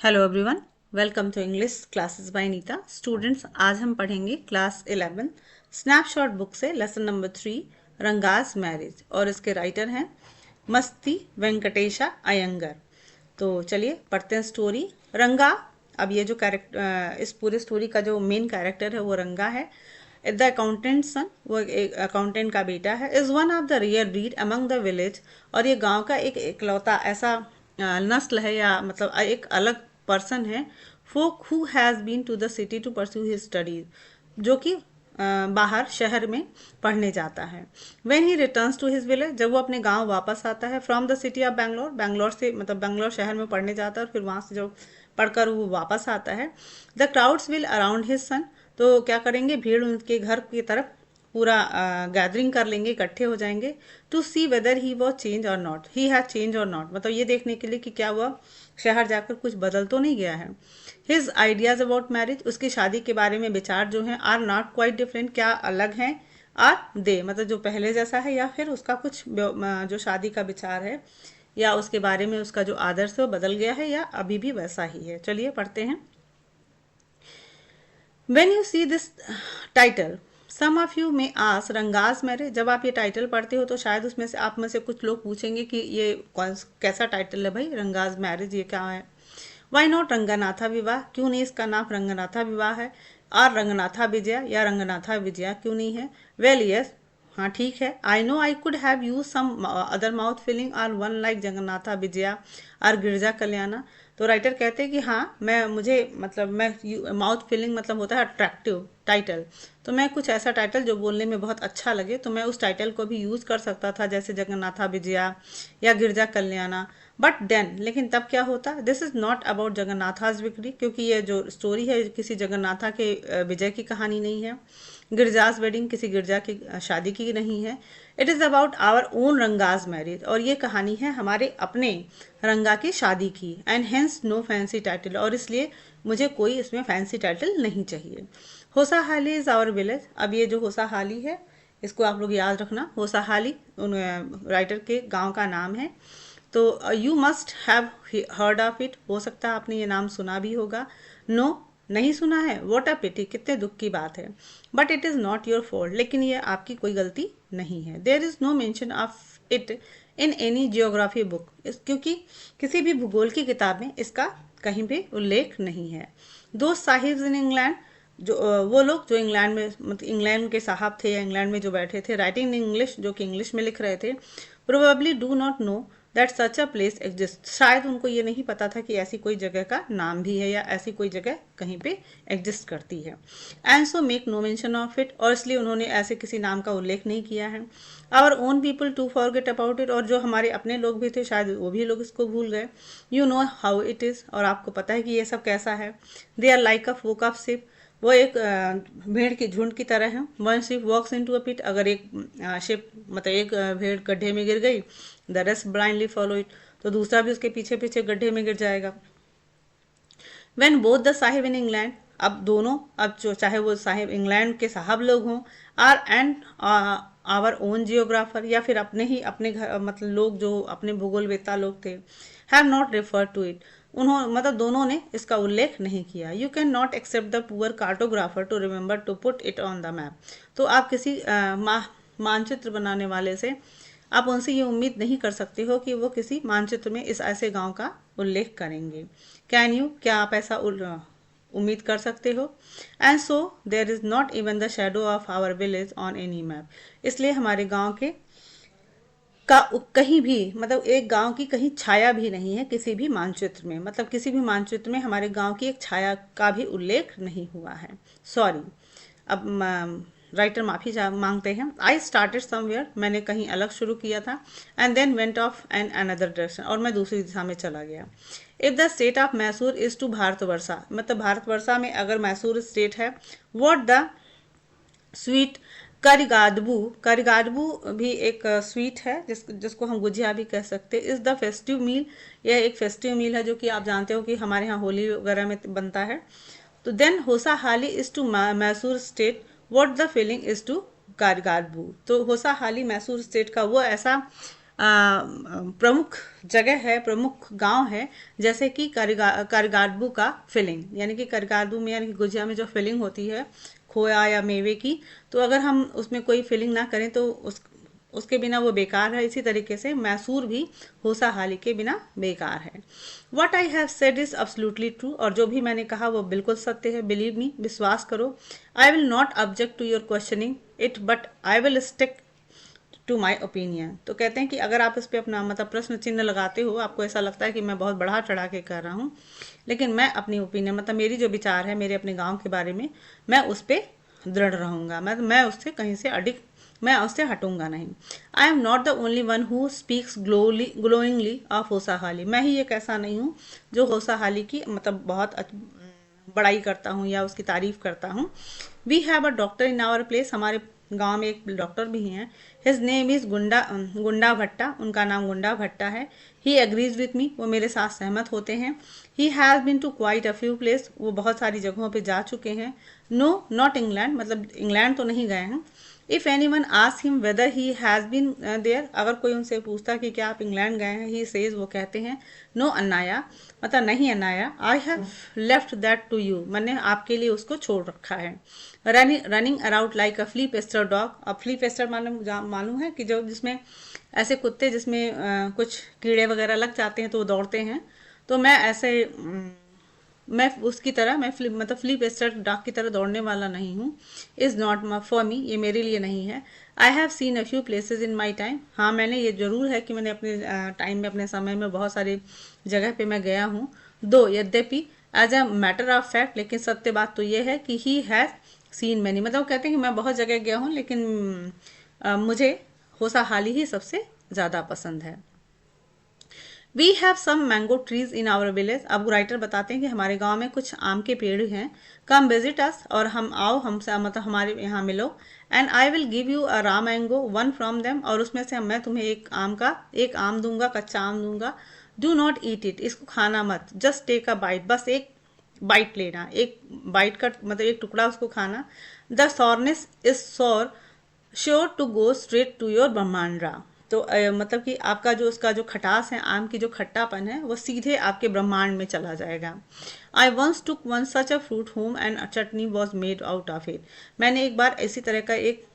Hello everyone, welcome to English classes by Nita. Students, आज हम पढ़ेंगे क्लास 11 स्नैपशॉट बुक से लेसन नंबर 3 रंगाज मैरिज, और इसके राइटर हैं मस्ती वेंकटेशा अयंगर। तो चलिए पढ़ते हैं स्टोरी। रंगा, अब ये जो कैरेक्टर, इस पूरे स्टोरी का जो मेन कैरेक्टर है वो रंगा है। द अकाउंटेंट सन, वो एक अकाउंटेंट का बेटा है, is one of the rare breed among the village, और ये गांव का एक इकलौता ऐसा नस्ल है, या मतलब एक अलग पर्सन है, folk who has been to the city to pursue his studies, जो कि बाहर शहर में पढ़ने जाता है। When he returns to his village, जब वो अपने गांव वापस आता है, from the city of Bangalore, Bangalore से मतलब बैंगलोर शहर में पढ़ने जाता है, और फिर वहां से जब पढ़कर वो वापस आता है, the crowds will around his son, तो क्या करेंगे, भीड़ उनके घर की तरफ पूरा गैदरिंग कर लेंगे, इकट्ठे हो जाएंगे, to see whether he was change or not, he has change or not, मतलब ये देखने के लिए कि क्या वह शहर जाकर कुछ बदल तो नहीं गया है। हिज आइडियाज अबाउट मैरिज, उसकी शादी के बारे में विचार जो हैं, आर नॉट क्वाइट डिफरेंट, क्या अलग हैं, आर दे मतलब जो पहले जैसा है, या फिर उसका कुछ जो शादी का विचार है या उसके बारे में उसका जो आदर्श है वो बदल गया है, या अभी भी वैसा ही है। चलिए पढ़ते हैं। When you see this title, some of you may ask Ranga's marriage, जब आप ये टाइटल पढ़ते हो तो शायद उसमें से आप में से कुछ लोग पूछेंगे कि ये कौन कैसा टाइटल है भाई, रंगास मैरिज ये क्या है। वाई नॉट रंगनाथा विवाह, क्यों नहीं इसका नाम रंगनाथा विवाह है, और रंगनाथा विजया या रंगनाथा विजया क्यों नहीं है। वेल यस, हाँ ठीक है। I know I could have use some other mouth filling or one like Jagannatha Vijaya or Girija कल्याणा। तो राइटर कहते हैं कि हाँ, मैं माउथ फिलिंग मतलब होता है अट्रैक्टिव टाइटल, तो मैं कुछ ऐसा टाइटल जो बोलने में बहुत अच्छा लगे तो मैं उस टाइटल को भी यूज कर सकता था, जैसे जगन्नाथा विजया या गिरजा कल्याणा। बट देन, लेकिन तब क्या होता, this is not about Jagannatha's victory, क्योंकि ये जो स्टोरी है किसी जगन्नाथा के विजय की कहानी नहीं है। गिरजाज वेडिंग, किसी गिरजा की शादी की नहीं है। It is about our own Ranga's marriage, और ये कहानी है हमारे अपने रंगा की शादी की। And hence no fancy title, और इसलिए मुझे कोई इसमें फैंसी टाइटल नहीं चाहिए। होसाहाली इज़ आवर विलेज, अब ये जो होसाहाली है इसको आप लोग याद रखना, होसाहाली राइटर के गांव का नाम है। तो you must have heard of it, हो सकता है आपने ये नाम सुना भी होगा। नो, नहीं सुना है, वॉट अ पिटी, कितने दुख की बात है। But it is not your fault, लेकिन ये आपकी कोई गलती नहीं है। There is no mention of it in any geography book, क्योंकि किसी भी भूगोल की किताब में इसका कहीं भी उल्लेख नहीं है। दो साहिब्स इन इंग्लैंड, जो वो लोग जो इंग्लैंड में मतलब इंग्लैंड के साहब थे या इंग्लैंड में जो बैठे थे, राइटिंग इन इंग्लिश, जो कि इंग्लिश में लिख रहे थे, probably do not know that such a place exist, शायद उनको ये नहीं पता था कि ऐसी कोई जगह का नाम भी है या ऐसी कोई जगह कहीं पे एग्जिस्ट करती है। And so make no mention of it, और इसलिए उन्होंने ऐसे किसी नाम का उल्लेख नहीं किया है। Our own people to forget about it, और जो हमारे अपने लोग भी थे शायद वो भी लोग इसको भूल गए। You know how it is, और आपको पता है कि ये सब कैसा है। They are like a flock of sheep, वो एक भेड़ की झुंड की तरह है। One sheep walks into a pit, अगर एक शिप मतलब एक भेड़ गड्ढे में गिर गई, the rest blindly follow it, तो दूसरा भी उसके पीछे पीछे गड्ढे में गिर जाएगा। When both the Sahib in England, अब दोनों, अब जो चाहे वो साहिब इंग्लैंड के साहब लोग हों, or and our own geographer, या फिर अपने ही अपने घर मतलब लोग जो अपने भूगोलवेत्ता लोग थे, have not refer to it, उन्होंने मतलब दोनों ने इसका उल्लेख नहीं किया। You can not accept the poor cartographer to remember to put it on the map, तो आप किसी मानचित्र बनाने वाले से आप उनसे ये उम्मीद नहीं कर सकते हो कि वो किसी मानचित्र में इस ऐसे गांव का उल्लेख करेंगे। कैन यू, क्या आप ऐसा उम्मीद कर सकते हो। And so there is not even the shadow of our village on any map, इसलिए हमारे गांव के का कहीं भी मतलब एक गांव की कहीं छाया भी नहीं है किसी भी मानचित्र में, मतलब किसी भी मानचित्र में हमारे गांव की एक छाया का भी उल्लेख नहीं हुआ है। सॉरी, अब राइटर माफ़ी मांगते हैं। आई स्टार्टेड समवेयर, मैंने कहीं अलग शुरू किया था, and then went off an another direction, और मैं दूसरी दिशा में चला गया। If the state of Mysore is to Bharatavarsha, मतलब भारतवर्षा में अगर मैसूर स्टेट है, what the sweet karigadubu, karigadubu भी एक स्वीट है जिसको हम गुजिया भी कह सकते हैं, इज द फेस्टिव मील, यह एक फेस्टिव मील है जो कि आप जानते हो कि हमारे यहाँ होली वगैरह में बनता है। तो then Hosahalli is to Mysore state what the feeling is to karigadubu, तो होसा हाली मैसूर स्टेट का वो ऐसा प्रमुख जगह है, प्रमुख गांव है, जैसे कि करगाडू का फिलिंग, यानी कि करगाडू में यानी कि गुजिया में जो फिलिंग होती है खोया या मेवे की, तो अगर हम उसमें कोई फिलिंग ना करें तो उसके बिना वो बेकार है। इसी तरीके से मैसूर भी होसा हाली के बिना बेकार है। What I have said is absolutely true, और जो भी मैंने कहा वो बिल्कुल सत्य है। बिलीव मी, विश्वास करो। I will not object to your questioning it, but I will stick to my opinion. तो कहते हैं कि अगर आप इस पर अपना मतलब प्रश्न चिन्ह लगाते हो, आपको ऐसा लगता है कि मैं बहुत बढ़ा चढ़ा के कर रहा हूँ, लेकिन मैं अपनी ओपिनियन मतलब मेरी जो विचार है मेरे अपने गांव के बारे में, मैं उस पर दृढ़ रहूंगा। मैं उससे कहीं से मैं उससे हटूंगा नहीं। I am not the only one who speaks glowingly of Hosahalli. मैं ही एक ऐसा नहीं हूँ जो होसा हाली की मतलब बहुत बड़ाई करता हूँ या उसकी तारीफ करता हूँ। We have a doctor in our place, हमारे गांव में एक डॉक्टर भी हैं। हिज नेम इज गुंडा भट्टा, उनका नाम गुंडा भट्टा है। ही एग्रीज विथ मी, वो मेरे साथ सहमत होते हैं। He has been to quite a few place, वो बहुत सारी जगहों पे जा चुके हैं। नो नॉट इंग्लैंड, मतलब इंग्लैंड तो नहीं गए हैं। If any one ask him whether he has been there, अगर कोई उनसे पूछता कि क्या आप इंग्लैंड गए हैं, ही सेज, वो कहते हैं नो अन्नाया, मतलब नहीं Annayya, I have left that to you, मैंने आपके लिए उसको छोड़ रखा है। Running around like a flea pester dog, अब फ्ली पेस्टर मालूम है कि जो जिसमें ऐसे कुत्ते जिसमें कुछ कीड़े वगैरह लग जाते हैं तो वो दौड़ते हैं, तो मैं ऐसे मैं उसकी तरह मतलब फ्ली पेस्टर डॉग की तरह दौड़ने वाला नहीं हूँ। इज़ नॉट फॉर मी, ये मेरे लिए नहीं है। I have seen a few places in my time, हाँ मैंने ये जरूर है कि मैंने अपने टाइम में अपने समय में बहुत सारी जगह पे मैं गया हूँ। दो यद्यपि as a matter of fact, लेकिन सत्य बात तो ये है कि ही हैज़ सीन मैनी, मतलब कहते हैं कि मैं बहुत जगह गया हूँ लेकिन मुझे होसा हाली ही सबसे ज़्यादा पसंद है। We have some mango trees in our village, अब राइटर बताते हैं कि हमारे गांव में कुछ आम के पेड़ हैं। कम विजिट अस, और हम आओ हमसे मतलब हमारे यहाँ मिलो। And I will give you अ रा मैंगो वन फ्रॉम देम, और उसमें से मैं तुम्हें एक आम दूंगा, कच्चा आम दूंगा। डू नॉट ईट इट, इसको खाना मत। जस्ट टेक अ बाइट, बस एक बाइट लेना, एक बाइट का मतलब एक टुकड़ा उसको खाना। The sourness is sour sure to go straight to your brahmarandhra, तो मतलब कि आपका जो उसका जो खटास है, आम की जो खट्टापन है, वो सीधे आपके ब्रह्मांड में चला जाएगा। I once took one such a fruit home and a chutney was made out of it, मैंने एक बार इसी तरह का एक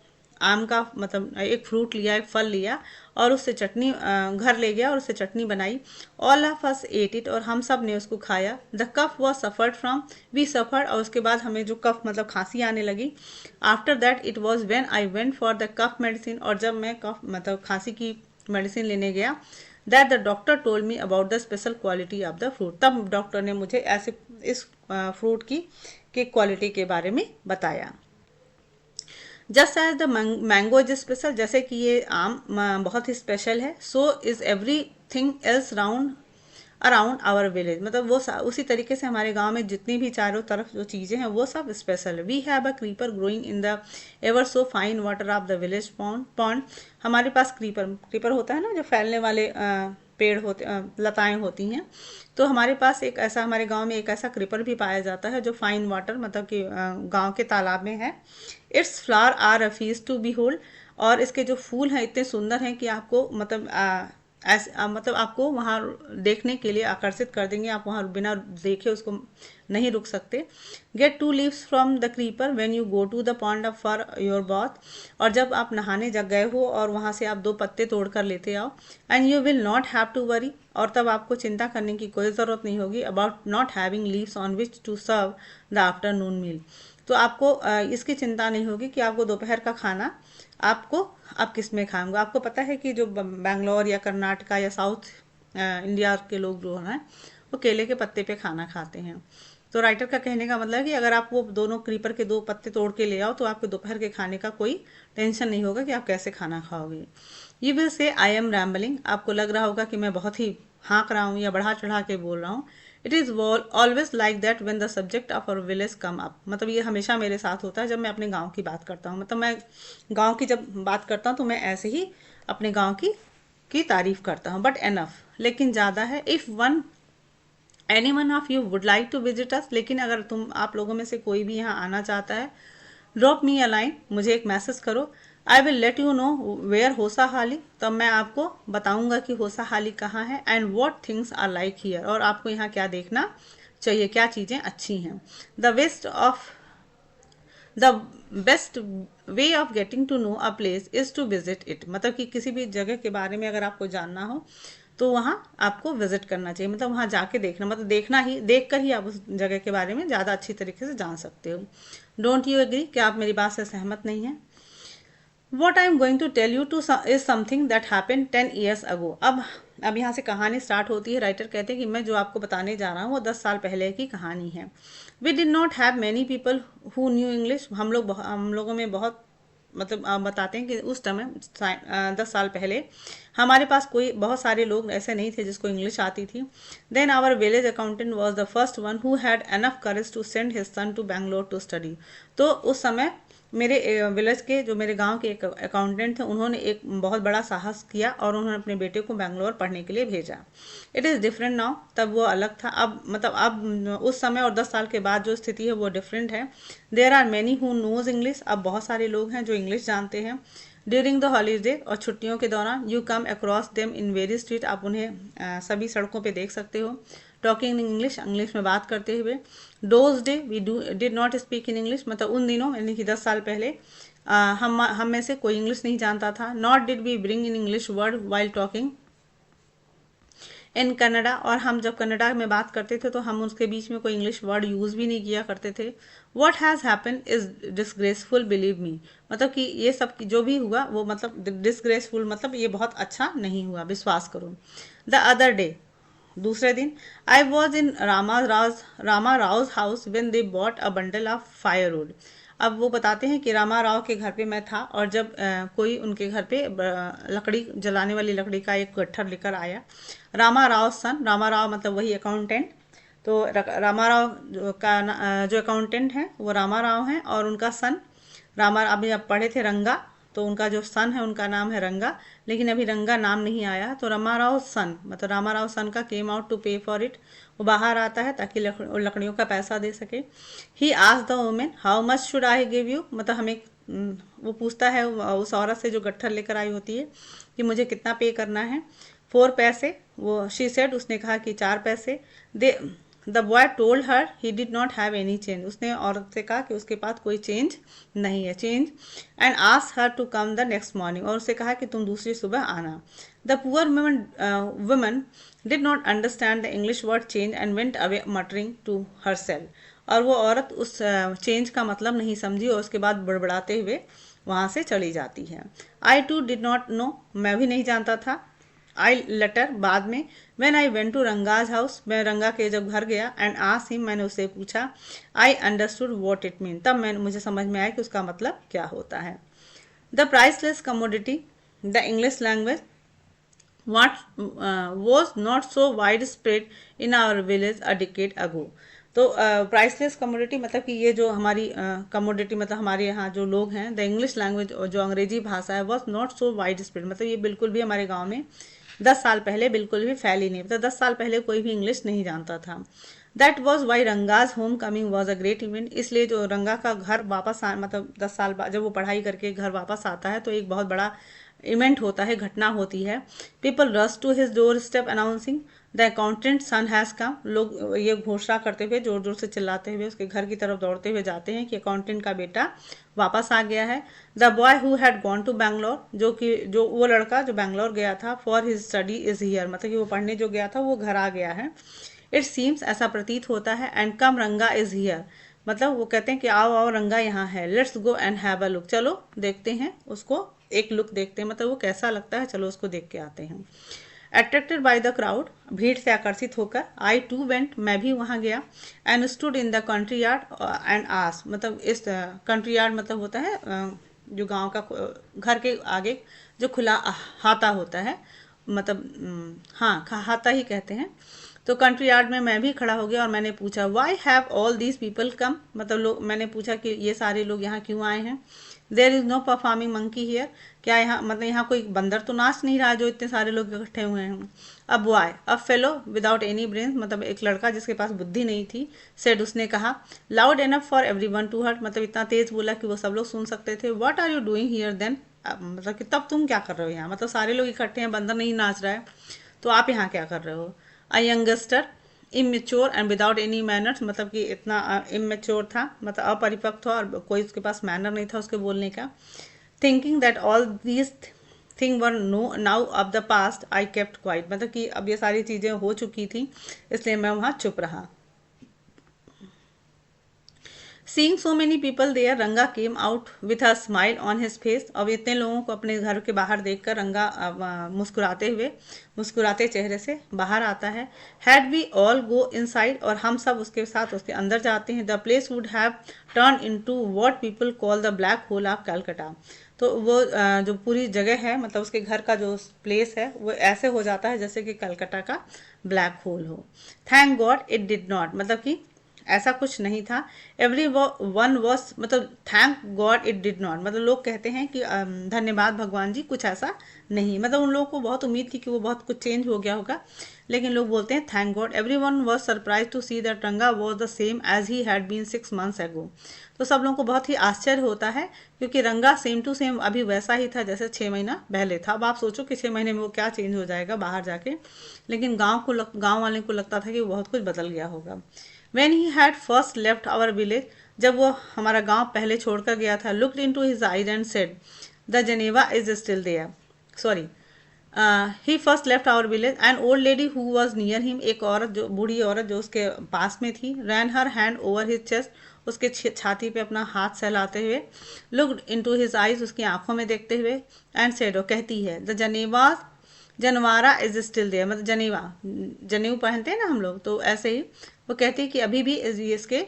आम का मतलब एक फ्रूट लिया, एक फल लिया, और उससे चटनी घर ले गया और उससे चटनी बनाई। All of us ate it, और हम सब ने उसको खाया। The cough was suffered from, we suffered, और उसके बाद हमें जो कफ मतलब खांसी आने लगी। After that it was when I went for the cough medicine, और जब मैं कफ मतलब खांसी की मेडिसिन लेने गया, that the doctor told me about the special quality of the fruit, तब डॉक्टर ने मुझे ऐसे इस फ्रूट की क्वालिटी के बारे में बताया। Just as the mango is special, जैसे कि ये आम बहुत ही स्पेशल है, so is everything else around our village, मतलब वो उसी तरीके से हमारे गांव में जितनी भी चारों तरफ जो चीज़ें हैं वो सब स्पेशल है। We have a creeper growing in the ever so fine water of the village pond, हमारे पास क्रीपर होता है ना, जो फैलने वाले पेड़ होते लताएं होती हैं, तो हमारे पास एक ऐसा हमारे गांव में एक ऐसा क्रीपर भी पाया जाता है जो फाइन वाटर मतलब कि गांव के तालाब में है। Its flower are a feast to behold, और इसके जो फूल हैं इतने सुंदर हैं कि आपको मतलब मतलब आपको वहाँ देखने के लिए आकर्षित कर देंगे, आप वहाँ बिना देखे उसको नहीं रुक सकते। Get 2 leaves from the creeper when you go to the pond for your bath, और जब आप नहाने जग गए हो और वहाँ से आप 2 पत्ते तोड़ कर लेते आओ। And you will not have to worry, और तब आपको चिंता करने की कोई ज़रूरत नहीं होगी about not having leaves on which to serve the afternoon meal, तो आपको इसकी चिंता नहीं होगी कि आपको दोपहर का खाना आप किस में खाएंगे। आपको पता है कि जो बैंगलोर या कर्नाटका या साउथ इंडिया के लोग जो हैं वो केले के पत्ते पे खाना खाते हैं। तो राइटर का कहने का मतलब है कि अगर आप वो दोनों क्रीपर के 2 पत्ते तोड़ के ले आओ तो आपके दोपहर के खाने का कोई टेंशन नहीं होगा कि आप कैसे खाना खाओगे। You will say I am rambling, आपको लग रहा होगा कि मैं बहुत ही हाँक रहा हूँ या बढ़ा चढ़ा के बोल रहा हूँ। It is always like that when the subject of our village come up, मतलब ये हमेशा मेरे साथ होता है जब मैं अपने गांव की बात करता हूँ, मतलब मैं गांव की जब बात करता हूँ तो मैं ऐसे ही अपने गांव की तारीफ करता हूँ, बट एनफ, लेकिन ज़्यादा है। If any one of you would like to visit us, लेकिन अगर आप लोगों में से कोई भी यहाँ आना चाहता है, ड्रॉप मी अ लाइन, मुझे एक मैसेज करो। I will let you know where Hosahalli, तब मैं आपको बताऊंगा कि होसाहाली कहाँ है, and what things are like here, और आपको यहाँ क्या देखना चाहिए, क्या चीज़ें अच्छी हैं। The best way of getting to know a place is to visit it, मतलब कि किसी भी जगह के बारे में अगर आपको जानना हो तो वहाँ आपको विजिट करना चाहिए, मतलब वहाँ जाके देखना, मतलब देखना ही, देख कर ही आप उस जगह के बारे में ज़्यादा अच्छी तरीके से जान सकते हो। डोंट यू एग्री, क्या आप मेरी बात से सहमत नहीं हैं? What I am going to tell you to is something that happen 10 years ago. अब यहाँ से कहानी स्टार्ट होती है। राइटर कहते हैं कि मैं जो आपको बताने जा रहा हूँ वो 10 साल पहले की कहानी है। We did not have many people who knew English, हम लोगों में बहुत, मतलब बताते हैं कि उस समय 10 साल पहले हमारे पास कोई बहुत सारे लोग ऐसे नहीं थे जिसको इंग्लिश आती थी। Then our village accountant was the first one who had enough courage to send his son to Bangalore to study. तो उस समय मेरे विलेज के, जो मेरे गांव के एक अकाउंटेंट थे, उन्होंने एक बहुत बड़ा साहस किया और उन्होंने अपने बेटे को बैंगलोर पढ़ने के लिए भेजा। इट इज़ डिफरेंट नाउ, तब वो अलग था। अब मतलब अब उस समय और 10 साल के बाद जो स्थिति है वो डिफरेंट है। There are many who knows English, अब बहुत सारे लोग हैं जो इंग्लिश जानते हैं। ड्यूरिंग द हॉलीडे, और छुट्टियों के दौरान, you come across them in very street, आप उन्हें सभी सड़कों पे देख सकते हो। टॉकिंग इन इंग्लिश, इंग्लिश में बात करते हुए। Those day we did not speak in English, मतलब उन दिनों यानी कि 10 साल पहले हम में से कोई इंग्लिश नहीं जानता था। Not did we bring in English word while talking in Kannada, और हम जब कनाडा में बात करते थे तो हम उसके बीच में कोई इंग्लिश वर्ड यूज़ भी नहीं किया करते थे। What has happen is disgraceful believe me, मतलब कि ये सब जो भी हुआ वो, मतलब डिसग्रेसफुल मतलब ये बहुत अच्छा नहीं हुआ, विश्वास करो। द अदर डे, दूसरे दिन, I was in Rama Rao house when they bought a bundle of firewood. अब वो बताते हैं कि रामा राव के घर पे मैं था, और जब कोई उनके घर पे लकड़ी जलाने वाली लकड़ी का एक गट्ठर लेकर आया। रामा राव सन, रामा राव मतलब वही अकाउंटेंट, तो रामा राव जो अकाउंटेंट हैं वो रामा राव हैं, और उनका सन रामा, अभी आप पढ़े थे रंगा, तो उनका जो सन है उनका नाम है रंगा, लेकिन अभी रंगा नाम नहीं आया, तो रामाराव सन, मतलब रामाराव सन का केम आउट टू पे फॉर इट, वो बाहर आता है ताकि लकड़ियों का पैसा दे सके। He asked the women how much should I give you, मतलब हमें वो पूछता है उस औरत से जो गट्ठर लेकर आई होती है कि मुझे कितना पे करना है। 4 पैसे, वो शी सेड, उसने कहा कि 4 पैसे। They the boy told her he did not have any change, उसने औरत से कहा कि उसके पास कोई चेंज नहीं है, change. And ask her to come the next morning, और उससे कहा कि तुम दूसरी सुबह आना। The poor woman did not understand the English word change and went away muttering to herself, और वो औरत उस चेंज का मतलब नहीं समझी और उसके बाद बड़बड़ाते हुए वहाँ से चली जाती है। I too did not know, मैं भी नहीं जानता था। आई लेटर, बाद में, when I went to Ranga's house, मैं रंगा के जब घर गया, एंड आस्क्ड हिम, मैंने उससे पूछा। I understood what it mean, तब मुझे समझ में आया कि उसका मतलब क्या होता है। The priceless commodity, the English language what was not so widespread in our village a decade ago। तो प्राइसलेस कमोडिटी मतलब कि ये जो हमारी कमोडिटी, मतलब हमारे यहाँ जो लोग हैं, द इंग्लिश लैंग्वेज, जो अंग्रेजी भाषा है, was not so wide spread, मतलब ये बिल्कुल भी हमारे गांव में 10 साल पहले बिल्कुल भी फैली नहीं, मतलब 10 साल पहले कोई भी इंग्लिश नहीं जानता था। That was why Ranga's homecoming was a great event, इसलिए जो रंगा का घर वापस मतलब 10 साल बाद जब वो पढ़ाई करके घर वापस आता है तो एक बहुत बड़ा इवेंट होता है, घटना होती है। People rush to his doorstep announcing the accountant son has come, लोग ये घोषणा करते हुए, जोर जोर से चिल्लाते हुए उसके घर की तरफ दौड़ते हुए जाते हैं कि अकाउंटेंट का बेटा वापस आ गया है। The boy who had gone to Bangalore, जो वो लड़का जो बैंगलोर गया था, for his study is here, मतलब कि वो पढ़ने जो गया था वो घर आ गया है। इट सीम्स, ऐसा प्रतीत होता है। एंड कम रंगा इज हियर, मतलब वो कहते हैं कि आओ आओ रंगा यहाँ है। Let's go and have a look, चलो देखते हैं उसको, एक लुक देखते हैं, मतलब वो कैसा लगता है, चलो उसको देख के आते हैं। अट्रैक्टेड बाय द क्राउड, भीड़ से आकर्षित होकर, आई टू वेंट, मैं भी वहाँ गया। And stood in the country yard and as, मतलब इस कंट्री यार्ड मतलब होता है जो गांव का घर के आगे जो खुला हाता होता है, मतलब हाँ हाता ही कहते हैं। तो कंट्री यार्ड में मैं भी खड़ा हो गया और मैंने पूछा, why have all these people come, मतलब लोग, मैंने पूछा कि ये सारे लोग यहाँ क्यों आए हैं। There is no performing monkey here, क्या यहाँ, मतलब यहाँ कोई बंदर तो नाच नहीं रहा जो इतने सारे लोग इकट्ठे हुए हैं। अब बॉय, अब फेलो विदाउट एनी ब्रेन, मतलब एक लड़का जिसके पास बुद्धि नहीं थी, सेड, उसने कहा, loud enough for everyone to hurt, मतलब इतना तेज बोला कि वो सब लोग सुन सकते थे। What are you doing here then मतलब कि तब तुम क्या कर रहे हो यहाँ, मतलब सारे लोग इकट्ठे हैं, बंदर नहीं नाच रहा है, तो आप यहाँ क्या कर रहे हो। A youngster immature and without any manners, मतलब कि इतना इमेच्योर था, मतलब अपरिपक्व था और कोई उसके पास मैनर नहीं था उसके बोलने का। Thinking that all these thing were no now of the past I kept quite, मतलब कि अब ये सारी चीज़ें हो चुकी थी इसलिए मैं वहाँ चुप रहा। Seeing so many people there, Ranga came out with a smile on his face. अब इतने लोगों को अपने घर के बाहर देखकर रंगा मुस्कुराते चेहरे से बाहर आता है। Had we all go inside, और हम सब उसके साथ उसके अंदर जाते हैं। The place would have turn into what people call the black hole of Calcutta, तो वो जो पूरी जगह है, मतलब उसके घर का जो प्लेस है वो ऐसे हो जाता है जैसे कि कलकत्ता का ब्लैक होल हो। Thank God it did not, मतलब कि ऐसा कुछ नहीं था। एवरी वन वॉज, मतलब thank God it did not, मतलब लोग कहते हैं कि धन्यवाद भगवान जी, कुछ ऐसा नहीं, मतलब उन लोगों को बहुत उम्मीद थी कि वो बहुत कुछ चेंज हो गया होगा, लेकिन लोग बोलते हैं thank God. Everyone was surprise to see that Ranga was the same as he had been 6 months ago, तो सब लोगों को बहुत ही आश्चर्य होता है क्योंकि रंगा सेम टू सेम अभी वैसा ही था जैसे 6 महीना पहले था। अब आप सोचो कि 6 महीने में वो क्या चेंज हो जाएगा बाहर जाके, लेकिन गाँव वाले को लगता था कि बहुत कुछ बदल गया होगा। When he had first left our village, जब वो हमारा गांव पहले छोड़कर गया था, looked into his eyes and said, "The Geneva is still there." Sorry. He first left our village. An old lady who was near him, एक औरत जो बूढ़ी औरत जो उसके पास में थी, ran her hand over his chest, उसके छाती पे अपना हाथ सहलाते हुए, looked into his eyes, उसकी आंखों में देखते हुए, and said, वो कहती है, "The Geneva janivara is still there", मतलब जनेवा, जनेऊ पहनते हैं ना हम लोग, तो ऐसे ही वो कहती है कि अभी भी इसके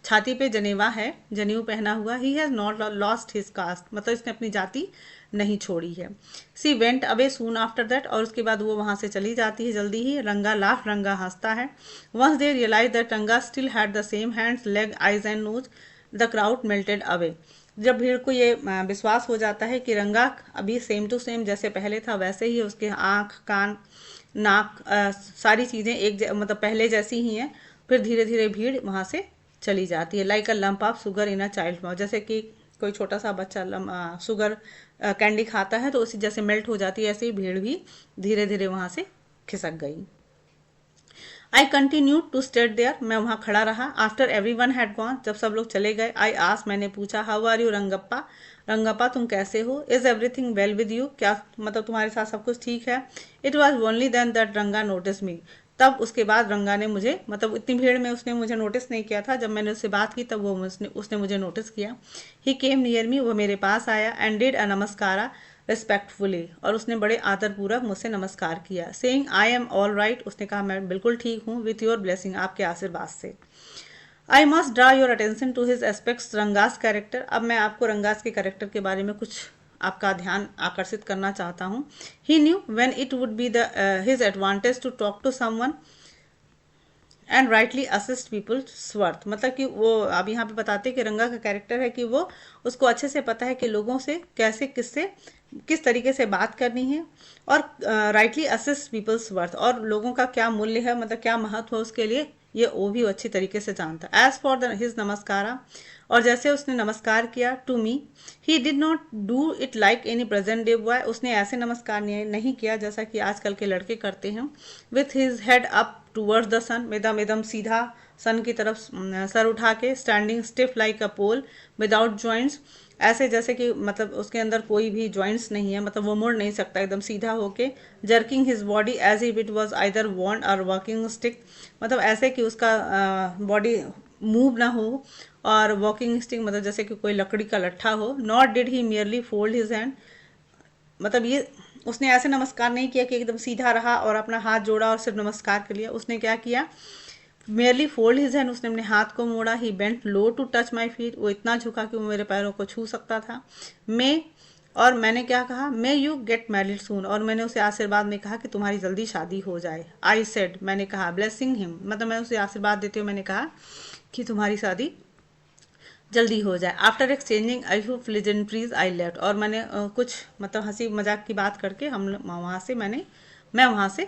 छाती पे जनेवा है, जनेऊ पहना हुआ। He has not lost his caste, मतलब इसने अपनी जाति नहीं छोड़ी है। She went away soon after that, और उसके बाद वो वहाँ से चली जाती है जल्दी ही। रंगा लाफ, रंगा हंसता है। Once they realise that Ranga still had the same hands, leg, eyes and nose, the crowd melted away. जब भीड़ को ये विश्वास हो जाता है कि रंगा अभी सेम टू सेम जैसे पहले था वैसे ही उसके आँख, कान, नाक, सारी चीज़ें मतलब पहले जैसी ही हैं, फिर धीरे धीरे भीड़ वहाँ से चली जाती है। Like a lump of sugar in a child mouth, जैसे कि कोई छोटा सा बच्चा शुगर कैंडी खाता है तो उसी जैसे मेल्ट हो जाती है, ऐसे ही भीड़ भी धीरे धीरे वहाँ से खिसक गई। I continue to state there, मैं वहाँ खड़ा रहा। After everyone had gone, जब सब लोग चले गए। आई आस्क, मैंने पूछा, how are you Rangappa, Rangappa तुम कैसे हो। Is everything well with you, क्या मतलब तुम्हारे साथ सब कुछ ठीक है। It was only then that Ranga notice me, तब उसके बाद रंगा ने मुझे, मतलब इतनी भीड़ में उसने मुझे नोटिस नहीं किया था, जब मैंने उससे बात की तब वो उसने मुझे नोटिस किया। ही केम नियर मी, वो मेरे पास आया। एंड डिड अ नमस्कारा रिस्पेक्टफुली, और उसने बड़े आदरपूर्वक मुझसे नमस्कार किया। Saying I am all right, उसने कहा मैं बिल्कुल ठीक हूँ, विथ योर ब्लेसिंग, आपके आशीर्वाद से। I must draw your attention to his aspects Ranga's character, अब मैं आपको रंगास के कैरेक्टर के बारे में कुछ आपका ध्यान आकर्षित करना चाहता हूँ। He knew when it would be the his advantage to talk to someone and rightly assist people स्वर्थ, मतलब कि वो अब यहाँ पे बताते हैं कि रंगा का कैरेक्टर है कि वो उसको अच्छे से पता है कि लोगों से कैसे किस तरीके से बात करनी है, और राइटली असिस्ट पीपल्स वर्थ, और लोगों का क्या मूल्य है, मतलब क्या महत्व है उसके लिए, ये वो भी अच्छी तरीके से जानता है। एज फॉर हिज नमस्कारा, और जैसे उसने नमस्कार किया to me, he did not do it like any present day boy, उसने ऐसे नमस्कार नहीं किया जैसा कि आजकल के लड़के करते हैं। With his head up towards the sun, एकदम एकदम सीधा सन की तरफ सर उठा के। Standing stiff like a pole without joints, ऐसे जैसे कि मतलब उसके अंदर कोई भी जॉइंट्स नहीं है, मतलब वो मुड़ नहीं सकता, एकदम सीधा होके। Jerking his body as if it was either wand or walking stick, मतलब ऐसे कि उसका बॉडी मूव ना हो, और वॉकिंग स्टिक मतलब जैसे कि कोई लकड़ी का लट्ठा हो। Not did he merely fold his hand, मतलब ये उसने ऐसे नमस्कार नहीं किया कि एकदम सीधा रहा और अपना हाथ जोड़ा और सिर्फ नमस्कार कर लिया। उसने क्या किया, मेयरली फोल्ड हिज हैंड, उसने अपने हाथ को मोड़ा। He bent low to touch my feet, वो इतना झुका कि वो मेरे पैरों को छू सकता था। मैं, और मैंने क्या कहा, मे यू गेट मैरिड सून, और मैंने उसे आशीर्वाद में कहा कि तुम्हारी जल्दी शादी हो जाए। आई सेड, मैंने कहा, ब्लेसिंग हिम, मतलब मैं उसे आशीर्वाद देते हुए मैंने कहा कि तुम्हारी शादी जल्दी हो जाए। After exchanging I few pleasantries I left, और मैंने कुछ मतलब हंसी मजाक की बात करके मैं वहाँ से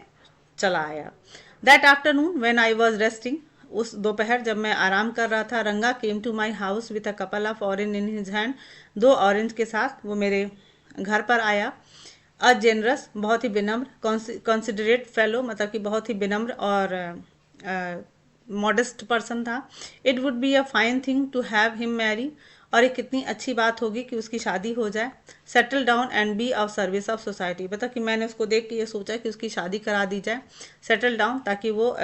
चला आया। That afternoon when I was resting, उस दोपहर जब मैं आराम कर रहा था, Ranga came to my house with a couple of orange in his hand, 2 orange के साथ वो मेरे घर पर आया। अ जेनरस, बहुत ही विनम्र, कंसिडरेट फेलो, मतलब कि बहुत ही विनम्र और मॉडेस्ट पर्सन था। It would be a fine thing to have him marry, और एक कितनी अच्छी बात होगी कि उसकी शादी हो जाए। Settle down and be of service of society, मतलब कि मैंने उसको देख के ये सोचा कि उसकी शादी करा दी जाए। सेटल डाउन, ताकि वो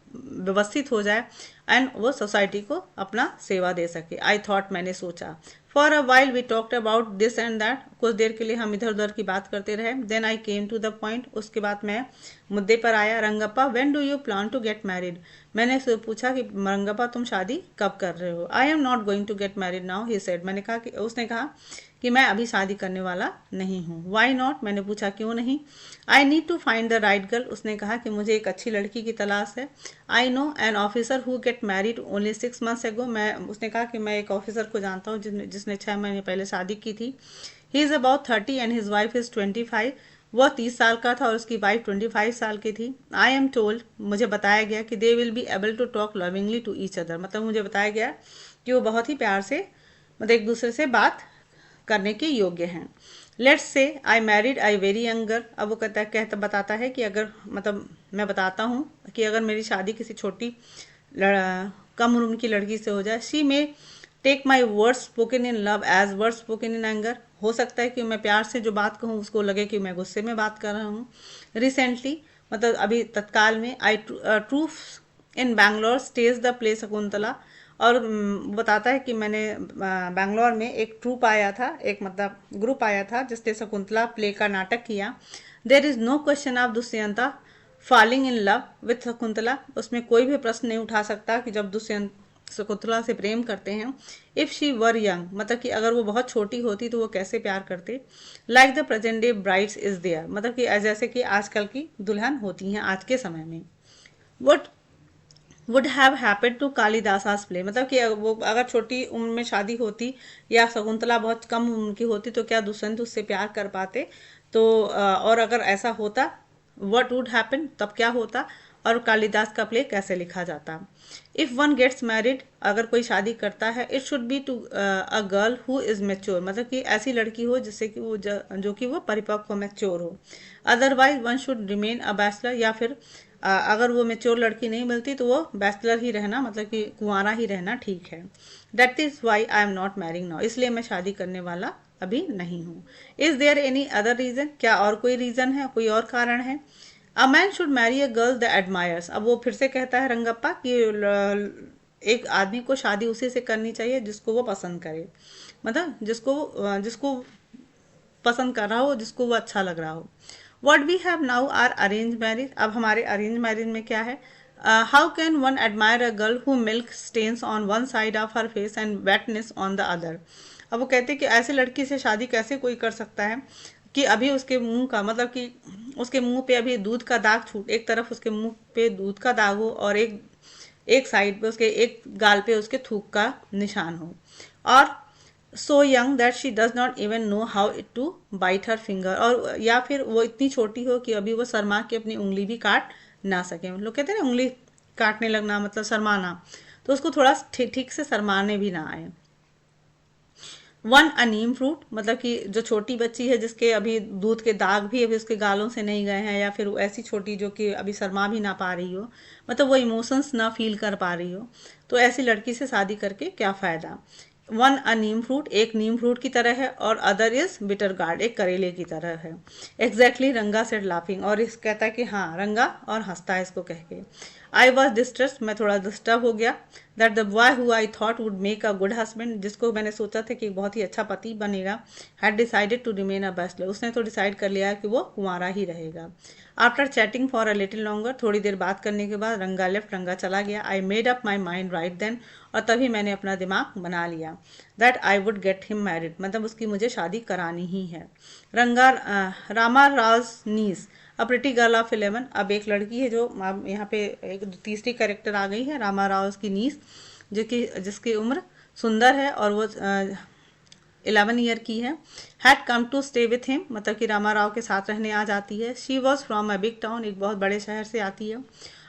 व्यवस्थित हो जाए, एंड वो सोसाइटी को अपना सेवा दे सके। आई थॉट, मैंने सोचा। For a while we talked about this and that, कुछ देर के लिए हम इधर उधर की बात करते रहे। Then I came to the point, उसके बाद मैं मुद्दे पर आया। Rangappa, when do you plan to get married? मैंने उससे पूछा कि रंगप्पा तुम शादी कब कर रहे हो? I am not going to get married now, he said. मैंने कहा कि उसने कहा कि मैं अभी शादी करने वाला नहीं हूँ। Why not? मैंने पूछा क्यों नहीं? I need to find the right girl, उसने कहा कि मुझे एक अच्छी लड़की की तलाश है। I no an officer who get married only 6 months ago, उसने कहा कि मैं एक ऑफिसर को जानता हूँ जिसने 6 महीने पहले शादी की थी। He is about 30 and his wife is 25, वह 30 साल का था और उसकी वाइफ 25 साल की थी। आई एम टोल्ड, मुझे बताया गया कि they will be able to talk lovingly to each other, मतलब मुझे बताया गया कि वो बहुत ही प्यार से, मतलब एक दूसरे से बात करने के योग्य हैं। Let's say I married I very younger, अब वो कहता बताता है कि अगर, मतलब मैं बताता हूँ कि अगर मेरी शादी किसी छोटी कम उम्र की लड़की से हो जाए, she may take my words spoken in love as words spoken in anger, हो सकता है कि मैं प्यार से जो बात कहूँ उसको लगे कि मैं गुस्से में बात कर रहा हूँ। रिसेंटली, मतलब अभी तत्काल में, I truth in Bangalore stage the play Shakuntala, और बताता है कि मैंने बैंगलोर में एक ट्रूप आया था, एक मतलब ग्रुप आया था जिसने शकुंतला प्ले का नाटक किया। There is no question of Dushyanta falling in love with Shakuntala, उसमें कोई भी प्रश्न नहीं उठा सकता कि जब दुष्यंत शकुंतला से प्रेम करते हैं। इफ़ शी वर यंग, मतलब कि अगर वो बहुत छोटी होती तो वो कैसे प्यार करते। Like the present day brides is there, मतलब कि जैसे कि आजकल की दुल्हन होती हैं आज के समय में। What would have happened to Kalidasa's play, मतलब कि वो अगर छोटी उम्र में शादी होती या शकुंतला बहुत कम उम्र की होती तो क्या दुष्यंत उससे प्यार कर पाते? तो और अगर ऐसा होता, व्हाट वुड हैपन, तब क्या होता, और कालिदास का प्ले कैसे लिखा जाता? इफ़ वन गेट्स मैरिड, अगर कोई शादी करता है, it should be to a girl who is mature, मतलब कि ऐसी लड़की हो जिससे कि वो जो कि वो परिपक्व हो, मैच्योर हो। Otherwise one should remain a bachelor, या फिर अगर वो मेच्योर लड़की नहीं मिलती तो वो बैचलर ही रहना, मतलब कि कुंवारा ही रहना ठीक है। That is why I am not marrying now, इसलिए मैं शादी करने वाला अभी नहीं हूँ। Is there any other reason, क्या और कोई रीज़न है, कोई और कारण है? A man should marry a girl the admires, अब वो फिर से कहता है रंगप्पा कि एक आदमी को शादी उसी से करनी चाहिए जिसको वो पसंद करे, मतलब जिसको पसंद कर रहा हो, जिसको वो अच्छा लग रहा हो। What we have now are arrange marriage, अब हमारे अरेंज मैरिज में क्या है? How can one admire a girl who milk stains on one side of her face and wetness on the other, अब वो कहते हैं कि ऐसी लड़की से शादी कैसे कोई कर सकता है कि अभी उसके मुंह का, मतलब कि उसके मुंह पे अभी दूध का दाग छूट, एक तरफ उसके मुंह पे दूध का दाग हो और एक एक साइड पे उसके, एक गाल पे उसके थूक का निशान हो, और so young that she does not even know how it to bite her finger, और या फिर वो इतनी छोटी हो कि अभी वो शर्मा के अपनी उंगली भी काट ना सके। लोग कहते हैं ना उंगली काटने लगना मतलब शर्माना, तो उसको थोड़ा ठीक से शर्माने भी ना आए। वन अनीम फ्रूट, मतलब कि जो छोटी बच्ची है जिसके अभी दूध के दाग भी अभी उसके गालों से नहीं गए हैं, या फिर वो ऐसी छोटी जो कि अभी शर्मा भी ना पा रही हो, मतलब वो इमोशंस ना फील कर पा रही हो, तो ऐसी लड़की से शादी करके क्या फ़ायदा? वन अ नीम फ्रूट, एक नीम फ्रूट की तरह है, और अदर इज बिटर गार्ड, एक करेले की तरह है। एग्जैक्टली, रंगा सेड लाफिंग, और इस कहता है कि हाँ, रंगा, और हंसता है इसको कह के। आई वॉज डिस्ट्रेस, मैं थोड़ा डिस्टर्ब हो गया। That the boy who I thought would make a good husband, जिसको मैंने सोचा था कि बहुत ही अच्छा पति बनेगा, had decided to remain a bachelor, उसने तो डिसाइड कर लिया कि वो कुंवारा ही रहेगा। After chatting for a little longer, थोड़ी देर बात करने के बाद रंगा लेफ्ट, रंगा चला गया। I made up my mind right then, और तभी मैंने अपना दिमाग बना लिया that I would get him married, मतलब उसकी मुझे शादी करानी ही है। Ranga Rama Rao niece a pretty girl of 11, अब एक लड़की है जो यहाँ पे एक तीसरी कैरेक्टर आ गई है, रामा राव की नीस, जो कि जिसकी उम्र सुंदर है और वो 11 ईयर की है। Had come to stay with him, मतलब कि रामा राव के साथ रहने आ जाती है। She was from a big town, एक बहुत बड़े शहर से आती है।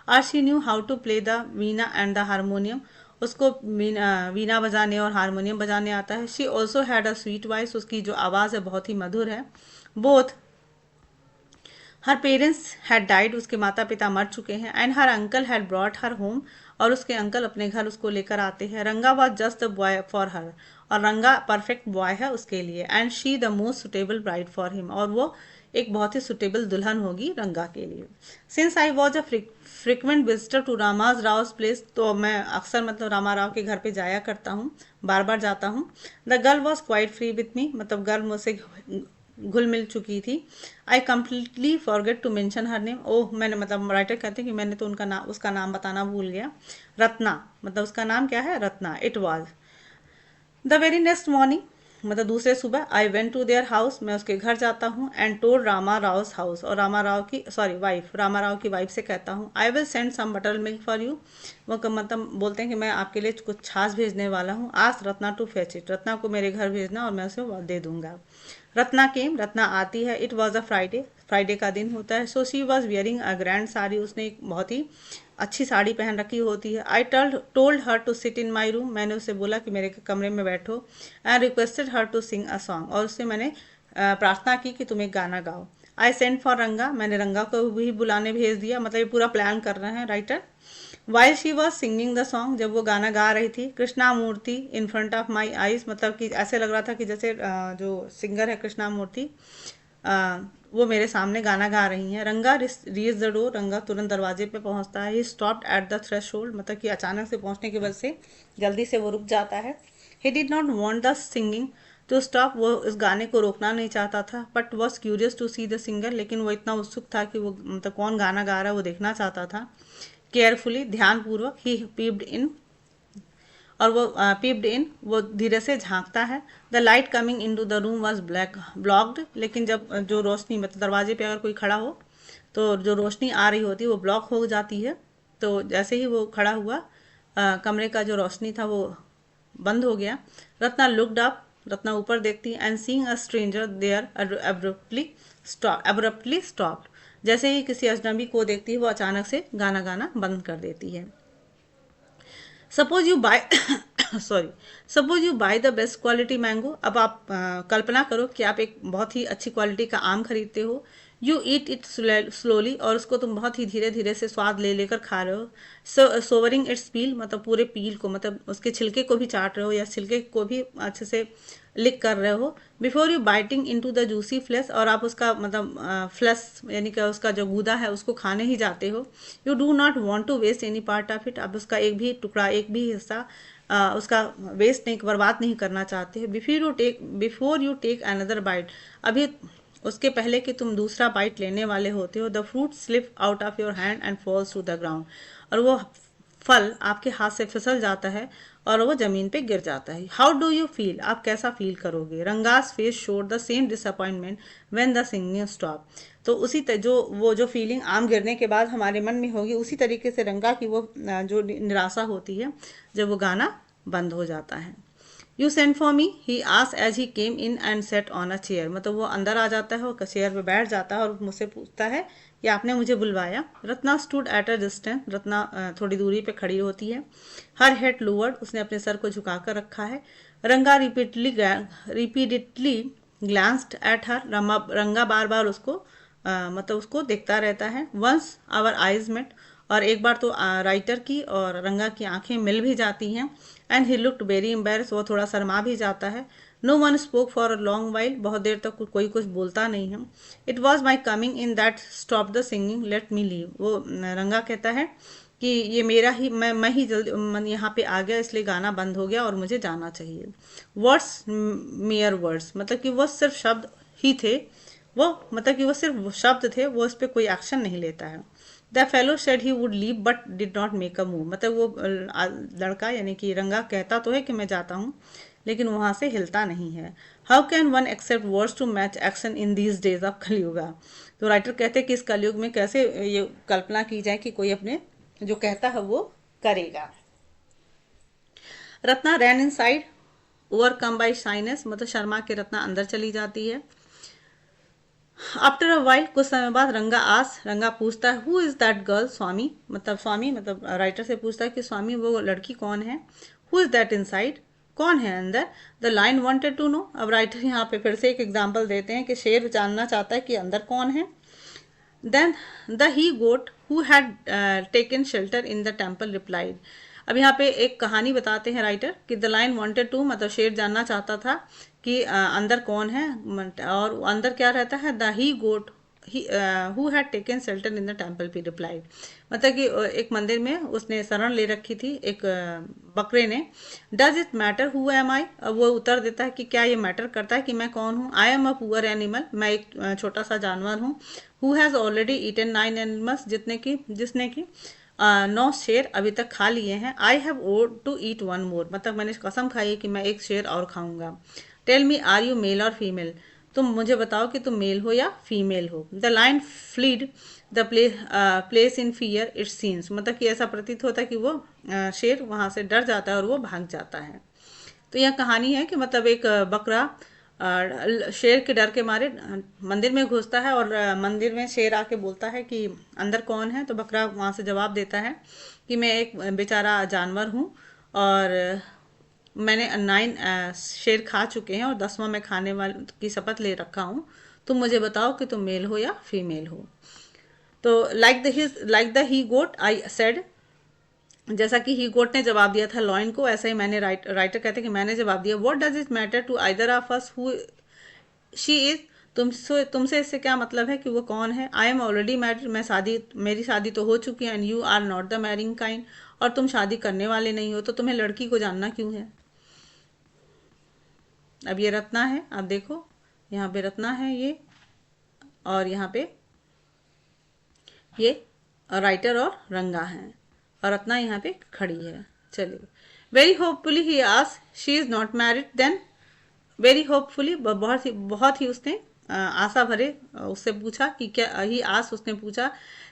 और she knew how to play the veena and the harmonium, उसको वीणा बजाने और हारमोनियम बजाने आता है। She also had a sweet voice, उसकी जो आवाज़ है बहुत ही मधुर है। Both her parents had died, उसके माता पिता मर चुके हैं। And her uncle had brought her home, और उसके अंकल अपने घर उसको लेकर आते हैं। रंगा was just the boy for her, और रंगा परफेक्ट बॉय है उसके लिए। And she the most suitable bride for him, और वो एक बहुत ही सुटेबल दुल्हन होगी रंगा के लिए। Since I was a frequent visitor to Rama's Rao place, तो मैं अक्सर मतलब रामा राव के घर पे जाया करता हूँ, बार बार जाता हूँ। The girl was quite free with me, मतलब गर्ल मुझसे घुल मिल चुकी थी। I completely forget to mention her name, oh मैंने मतलब राइटर कहते हैं कि मैंने तो उनका नाम उसका नाम बताना भूल गया। रत्ना, मतलब उसका नाम क्या है, Ratna. It was the very next morning, मतलब दूसरे सुबह, I went to their house, मैं उसके घर जाता हूँ। And told Rama Rao house, और रामा राव की वाइफ, रामा राव की वाइफ से कहता हूँ, I will send some buttermilk for you, वो मतलब बोलते हैं कि मैं आपके लिए कुछ छाछ भेजने वाला हूँ। Ask Ratna to fetch it, Ratna को मेरे घर भेजना और मैं उसे दे दूंगा। रत्ना केम, रत्ना आती है। It was a Friday, Friday का दिन होता है। So she was wearing a grand sari, उसने एक बहुत ही अच्छी साड़ी पहन रखी होती है। I told her to sit in my room, मैंने उससे बोला कि मेरे कमरे में बैठो। And requested her to sing a song, और उससे मैंने प्रार्थना की कि तुम एक गाना गाओ। आई सेंड फॉर रंगा, मैंने रंगा को भी बुलाने भेज दिया, मतलब ये पूरा प्लान कर रहे हैं writer. While she was singing the song, जब वो गाना गा रही थी, Krishna Murthy in front of my eyes, मतलब कि ऐसे लग रहा था कि जैसे जो सिंगर है कृष्णा मूर्ति, वो मेरे सामने गाना गा रही हैं। रंगा रीज द डोर, रंगा तुरंत दरवाजे पे पहुंचता है। He stopped at the threshold, मतलब कि अचानक से पहुंचने की वजह से जल्दी से वो रुक जाता है। He did not want the singing to stop, वो इस गाने को रोकना नहीं चाहता था। But was curious to see the singer, लेकिन वो इतना उत्सुक था कि वो मतलब कौन गाना गा रहा है वो देखना चाहता था। केयरफुली, ध्यानपूर्वक, ही पीप्ड इन, और वो पीप्ड इन, वो धीरे से झांकता है। The light coming into the room was blocked, लेकिन जब जो रोशनी मतलब दरवाजे पे अगर कोई खड़ा हो तो जो रोशनी आ रही होती है वो ब्लॉक हो जाती है। तो जैसे ही वो खड़ा हुआ, कमरे का जो रोशनी था वो बंद हो गया। रत्ना लुकड अप, रत्ना ऊपर देखती, and seeing a stranger there abruptly stopped, जैसे ही किसी अजनबी को देखती है वो अचानक से गाना गाना बंद कर देती है। Suppose you buy sorry suppose you buy the best quality mango, अब आप कल्पना करो कि आप एक बहुत ही अच्छी क्वालिटी का आम खरीदते हो। यू ईट इट स्लोली, और उसको तुम बहुत ही धीरे धीरे से स्वाद ले लेकर खा रहे हो। सोवरिंग इट्स पील, मतलब पूरे पील को, मतलब उसके छिलके को भी चाट रहे हो या छिलके को भी अच्छे से लिक कर रहे हो। Before you biting into the juicy flesh, और आप उसका मतलब फ्लेश यानी कि उसका जो गूदा है उसको खाने ही जाते हो। You do not want to waste any part of it, आप उसका एक भी टुकड़ा, एक भी हिस्सा उसका वेस्ट नहीं, बर्बाद नहीं करना चाहते हो। Before you take another bite, अभी उसके पहले कि तुम दूसरा बाइट लेने वाले होते हो, the fruit slip out of your hand and falls to the ground, और वो फल आपके हाथ से फिसल जाता है और वो जमीन पे गिर जाता है। हाउ डू यू फील, आप कैसा फील करोगे। Ranga's face showed the same disappointment when the singing stop, तो वो जो फीलिंग आम गिरने के बाद हमारे मन में होगी, उसी तरीके से रंगा की वो जो निराशा होती है जब वो गाना बंद हो जाता है। You send for me, he asked as he came in and sat on a chair, मतलब वो अंदर आ जाता है और चेयर पे बैठ जाता है और मुझसे पूछता है कि आपने मुझे बुलवाया। Ratna stood at a distance, Ratna थोड़ी दूरी पे खड़ी होती है। हर हेड लोवर्ड, उसने अपने सर को झुका कर रखा है। रंगा रिपीटेडली ग्लांस्ड एट हर, रंगा बार बार उसको मतलब उसको देखता रहता है। वंस आवर आइज मेट, और एक बार तो राइटर की और रंगा की आंखें मिल भी जाती हैं। And he looked very embarrass, वो थोड़ा शर्मा भी जाता है। No one spoke for a long while, बहुत देर तक कोई कुछ बोलता नहीं है। It was my coming in that stop the singing, let me leave, वो रंगा कहता है कि ये मेरा ही मैं ही जल्दी यहाँ पे आ गया, इसलिए गाना बंद हो गया और मुझे जाना चाहिए। वर्ड्स मेयर वर्ड्स, मतलब कि वो सिर्फ शब्द ही थे, वो मतलब कि वो सिर्फ शब्द थे, वो इस पर कोई एक्शन नहीं लेता है। The fellow said he would leave but did not make a move, मतलब वो लड़का यानी कि रंगा कहता तो है कि मैं जाता हूँ, लेकिन वहां से हिलता नहीं है। How can one expect words to match action in these days of Kaliyuga, तो राइटर कहते हैं कि इस कलयुग में कैसे ये कल्पना की जाए कि कोई अपने जो कहता है वो करेगा। रत्ना रैन इन साइड ओवरकम बाई शाइनेस, मतलब शर्मा के रत्ना अंदर चली जाती है। आफ्टर अ वाइल, कुछ समय बाद, रंगा पूछता है, हु इज दैट गर्ल स्वामी, स्वामी मतलब राइटर से पूछता है कि स्वामी वो लड़की कौन है। हु इज दैट इनसाइड, कौन है अंदर। The lion wanted to know, अब राइटर यहाँ पे फिर से एक एग्जांपल देते हैं कि शेर जानना चाहता है कि अंदर कौन है। Then the he goat who had taken shelter in the temple replied. अब यहाँ पे एक कहानी बताते हैं राइटर कि द लाइन वांटेड टू मतलब शेर जानना चाहता था कि अंदर कौन है, और अंदर क्या रहता है। The he goat who had taken shelter in the temple भी रिप्लाइड, मतलब कि एक मंदिर में उसने शरण ले रखी थी एक बकरे ने। Does it matter who am I, अब वो उत्तर देता है कि क्या ये मैटर करता है कि मैं कौन हूँ। I am a poor animal, मैं एक छोटा सा जानवर हूँ। Who has already eaten 9 animals, जिसने कि 9 शेर अभी तक खा लिए हैं। I have owed to eat one more, मतलब मैंने कसम खाई है कि मैं एक शेर और खाऊंगा। Tell me are you male or female, तुम मुझे बताओ कि तुम मेल हो या फीमेल हो। The line fled the place in fear it scenes, मतलब कि ऐसा प्रतीत होता है कि वो शेर वहाँ से डर जाता है और वो भाग जाता है। तो यह कहानी है कि मतलब एक बकरा शेर के डर के मारे मंदिर में घुसता है, और मंदिर में शेर आके बोलता है कि अंदर कौन है। तो बकरा वहाँ से जवाब देता है कि मैं एक बेचारा जानवर हूँ, और मैंने 9 शेर खा चुके हैं और 10वां मैं खाने वाले की शपथ ले रखा हूँ। तुम मुझे बताओ कि तुम मेल हो या फीमेल हो। तो like the he goat I said, जैसा कि ही गोट ने जवाब दिया था लॉइन को, ऐसा ही मैंने राइटर कहते हैं कि मैंने जवाब दिया। What does it matter to either of us who she is, तुमसे इससे क्या मतलब है कि वो कौन है। आई एम ऑलरेडी मैरिड, मेरी शादी तो हो चुकी है। And you are not the marrying kind, और तुम शादी करने वाले नहीं हो, तो तुम्हें लड़की को जानना क्यों है। अब ये रत्ना है, आप देखो यहाँ पे रत्ना है ये, और यहाँ पे ये राइटर और रंगा हैं, और रत्ना यहाँ पे खड़ी है। चलिए, वेरी होपफुली ही आस she is not married then, very hopefully बहुत ही उसने आशा भरे उससे पूछा कि क्या, ही आस उसने पूछा,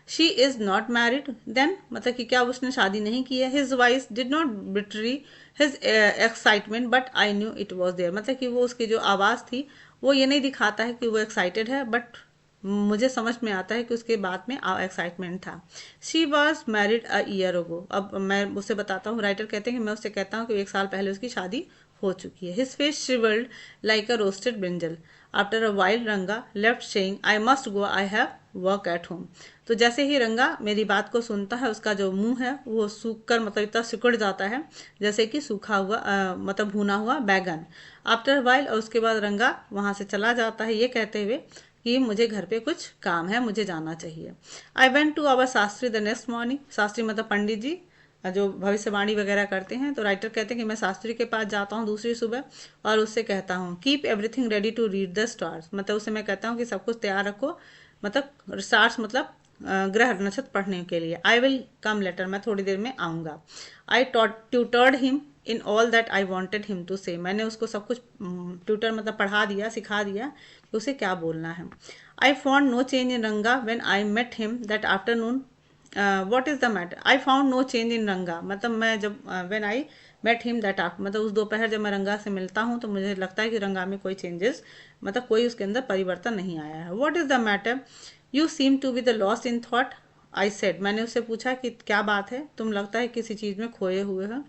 she is not married then, मतलब कि क्या उसने शादी नहीं की है। His voice did not betray his excitement but I knew it was there, मतलब कि वो उसकी जो आवाज़ थी वो ये नहीं दिखाता है कि वो एक्साइटेड है, बट मुझे समझ में आता है कि उसके बाद में एक्साइटमेंट था। She was married a year ago, अब मैं उससे बताता हूँ, राइटर कहते हैं कि मैं उससे कहता हूँ कि 1 साल पहले उसकी शादी हो चुकी है। His face shrivelled like a roasted brinjal after a while Ranga left saying I must go I have work at home. तो जैसे ही रंगा मेरी बात को सुनता है, उसका जो मुंह है वो सूख कर मतलब इतना सिकुड़ जाता है जैसे कि सूखा हुआ मतलब भुना हुआ बैगन। आफ्टर वाइल, और उसके बाद रंगा वहां से चला जाता है ये कहते हुए कि मुझे घर पे कुछ काम है, मुझे जाना चाहिए। I went to our Shastri the next morning, Shastri मतलब पंडित जी जो भविष्यवाणी वगैरह करते हैं। तो राइटर कहते हैं कि मैं शास्त्री के पास जाता हूँ दूसरी सुबह, और उससे कहता हूँ keep everything ready to read the stars, मतलब उससे मैं कहता हूँ कि सब कुछ तैयार रखो, मतलब स्टार्स मतलब ग्रह नक्षत्र पढ़ने के लिए। आई विल कम लेटर, मैं थोड़ी देर में आऊँगा। I tutored him in all that I wanted him to say, मैंने उसको सब कुछ ट्यूटर मतलब पढ़ा दिया, सिखा दिया कि उसे क्या बोलना है। I found no change in Ranga when I met him that afternoon, what is the matter. I found no change in Ranga, मतलब मैं जब when I met him that after, मतलब उस दोपहर जब मैं रंगा से मिलता हूँ तो मुझे लगता है कि रंगा में कोई चेंजेस, मतलब कोई उसके अंदर परिवर्तन नहीं आया है। What is the matter, you seem to be the lost in thought, I said, मैंने उससे पूछा कि क्या बात है, तुम लगता है किसी चीज़ में खोए हुए हो।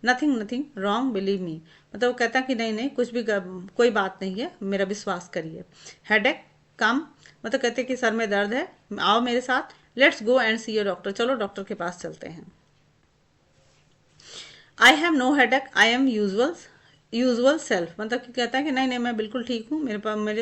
Nothing nothing wrong believe me, मतलब वो कहता कि नहीं नहीं कुछ भी कोई बात नहीं है, मेरा विश्वास करिए। हेडेक कम, मतलब कहते कि सर में दर्द है, आओ मेरे साथ। Let's go and see your doctor, चलो डॉक्टर के पास चलते हैं। I have no headache I am usual self, मतलब कि कहता है कि नहीं नहीं मैं बिल्कुल ठीक हूँ,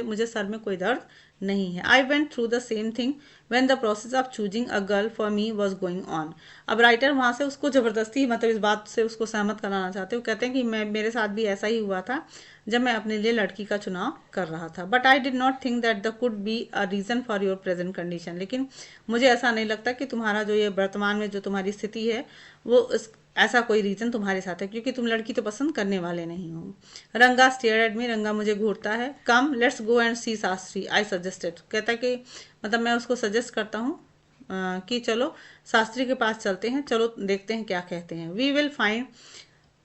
मुझे सर में कोई दर्द नहीं है। I went through the same thing when the process of choosing a girl for me was going on. अब राइटर वहां से उसको जबरदस्ती मतलब इस बात से उसको सहमत कराना चाहते हो, कहते हैं कि मैं मेरे साथ भी ऐसा ही हुआ था जब मैं अपने लिए लड़की का चुनाव कर रहा था। But I did not think that the could be a reason for your present condition, लेकिन मुझे ऐसा नहीं लगता कि तुम्हारा जो ये वर्तमान में जो तुम्हारी स्थिति है वो ऐसा कोई रीजन तुम्हारे साथ है, क्योंकि तुम लड़की तो पसंद करने वाले नहीं हो। रंगा स्टेयर एट मी, रंगा मुझे घूरता है। Come let's go and see Shastri I suggested, कहता है कि मतलब मैं उसको सजेस्ट करता हूँ कि चलो शास्त्री के पास चलते हैं, चलो देखते हैं क्या कहते हैं। We will find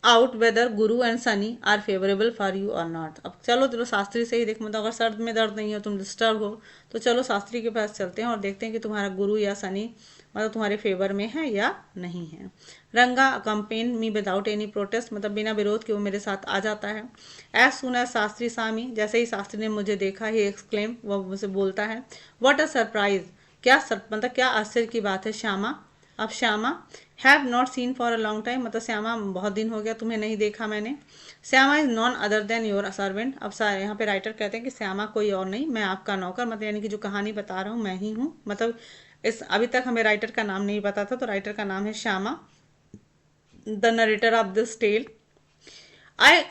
out whether Guru and Shani are favourable for you or not. अब चलो चलो शास्त्री से ही देख, मतलब अगर सर्द में दर्द नहीं हो, तुम डिस्टर्ब हो, तो चलो शास्त्री के पास चलते हैं और देखते हैं कि तुम्हारा गुरु या शनि मतलब तुम्हारे फेवर में है या नहीं है। रंगा अकम्पेन मी विदाउट एनी प्रोटेस्ट, मतलब बिना विरोध के वो मेरे साथ आ जाता है। एज सुन एज शास्त्री सामी, जैसे ही शास्त्री ने मुझे देखा ही एक्सक्लेम, वो मुझे बोलता है व्हाट अ सरप्राइज, मतलब क्या आश्चर्य की बात है श्यामा। अब Shyama have not seen for a long time, मतलब श्यामा बहुत दिन हो गया तुम्हें नहीं देखा मैंने। Shyama is none other than your servant. अब यहाँ पे राइटर कहते हैं कि श्यामा कोई और नहीं, मैं आपका नौकर, मतलब यानी कि जो कहानी बता रहा हूँ मैं ही हूँ। मतलब इस अभी तक हमें राइटर का नाम नहीं पता था, तो राइटर का नाम है Shyama, the narrator of this tale. I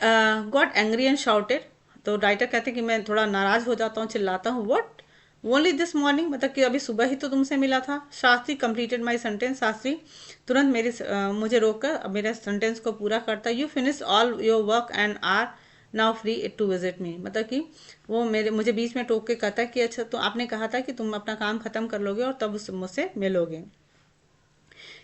got angry and shouted, तो राइटर कहते हैं कि मैं थोड़ा नाराज हो जाता हूँ, चिल्लाता हूँ। व्हाट ओनली दिस मॉर्निंग, मतलब कि अभी सुबह ही तो तुमसे मिला था। Shastri completed my sentence, Shastri तुरंत मुझे रोककर मेरे सेंटेंस को पूरा करता। You finish all your work and are now free to visit me, मतलब कि वो मुझे बीच में टोक के कहता है कि अच्छा तो आपने कहा था कि तुम अपना काम खत्म कर लोगे और तब मुझसे मिलोगे।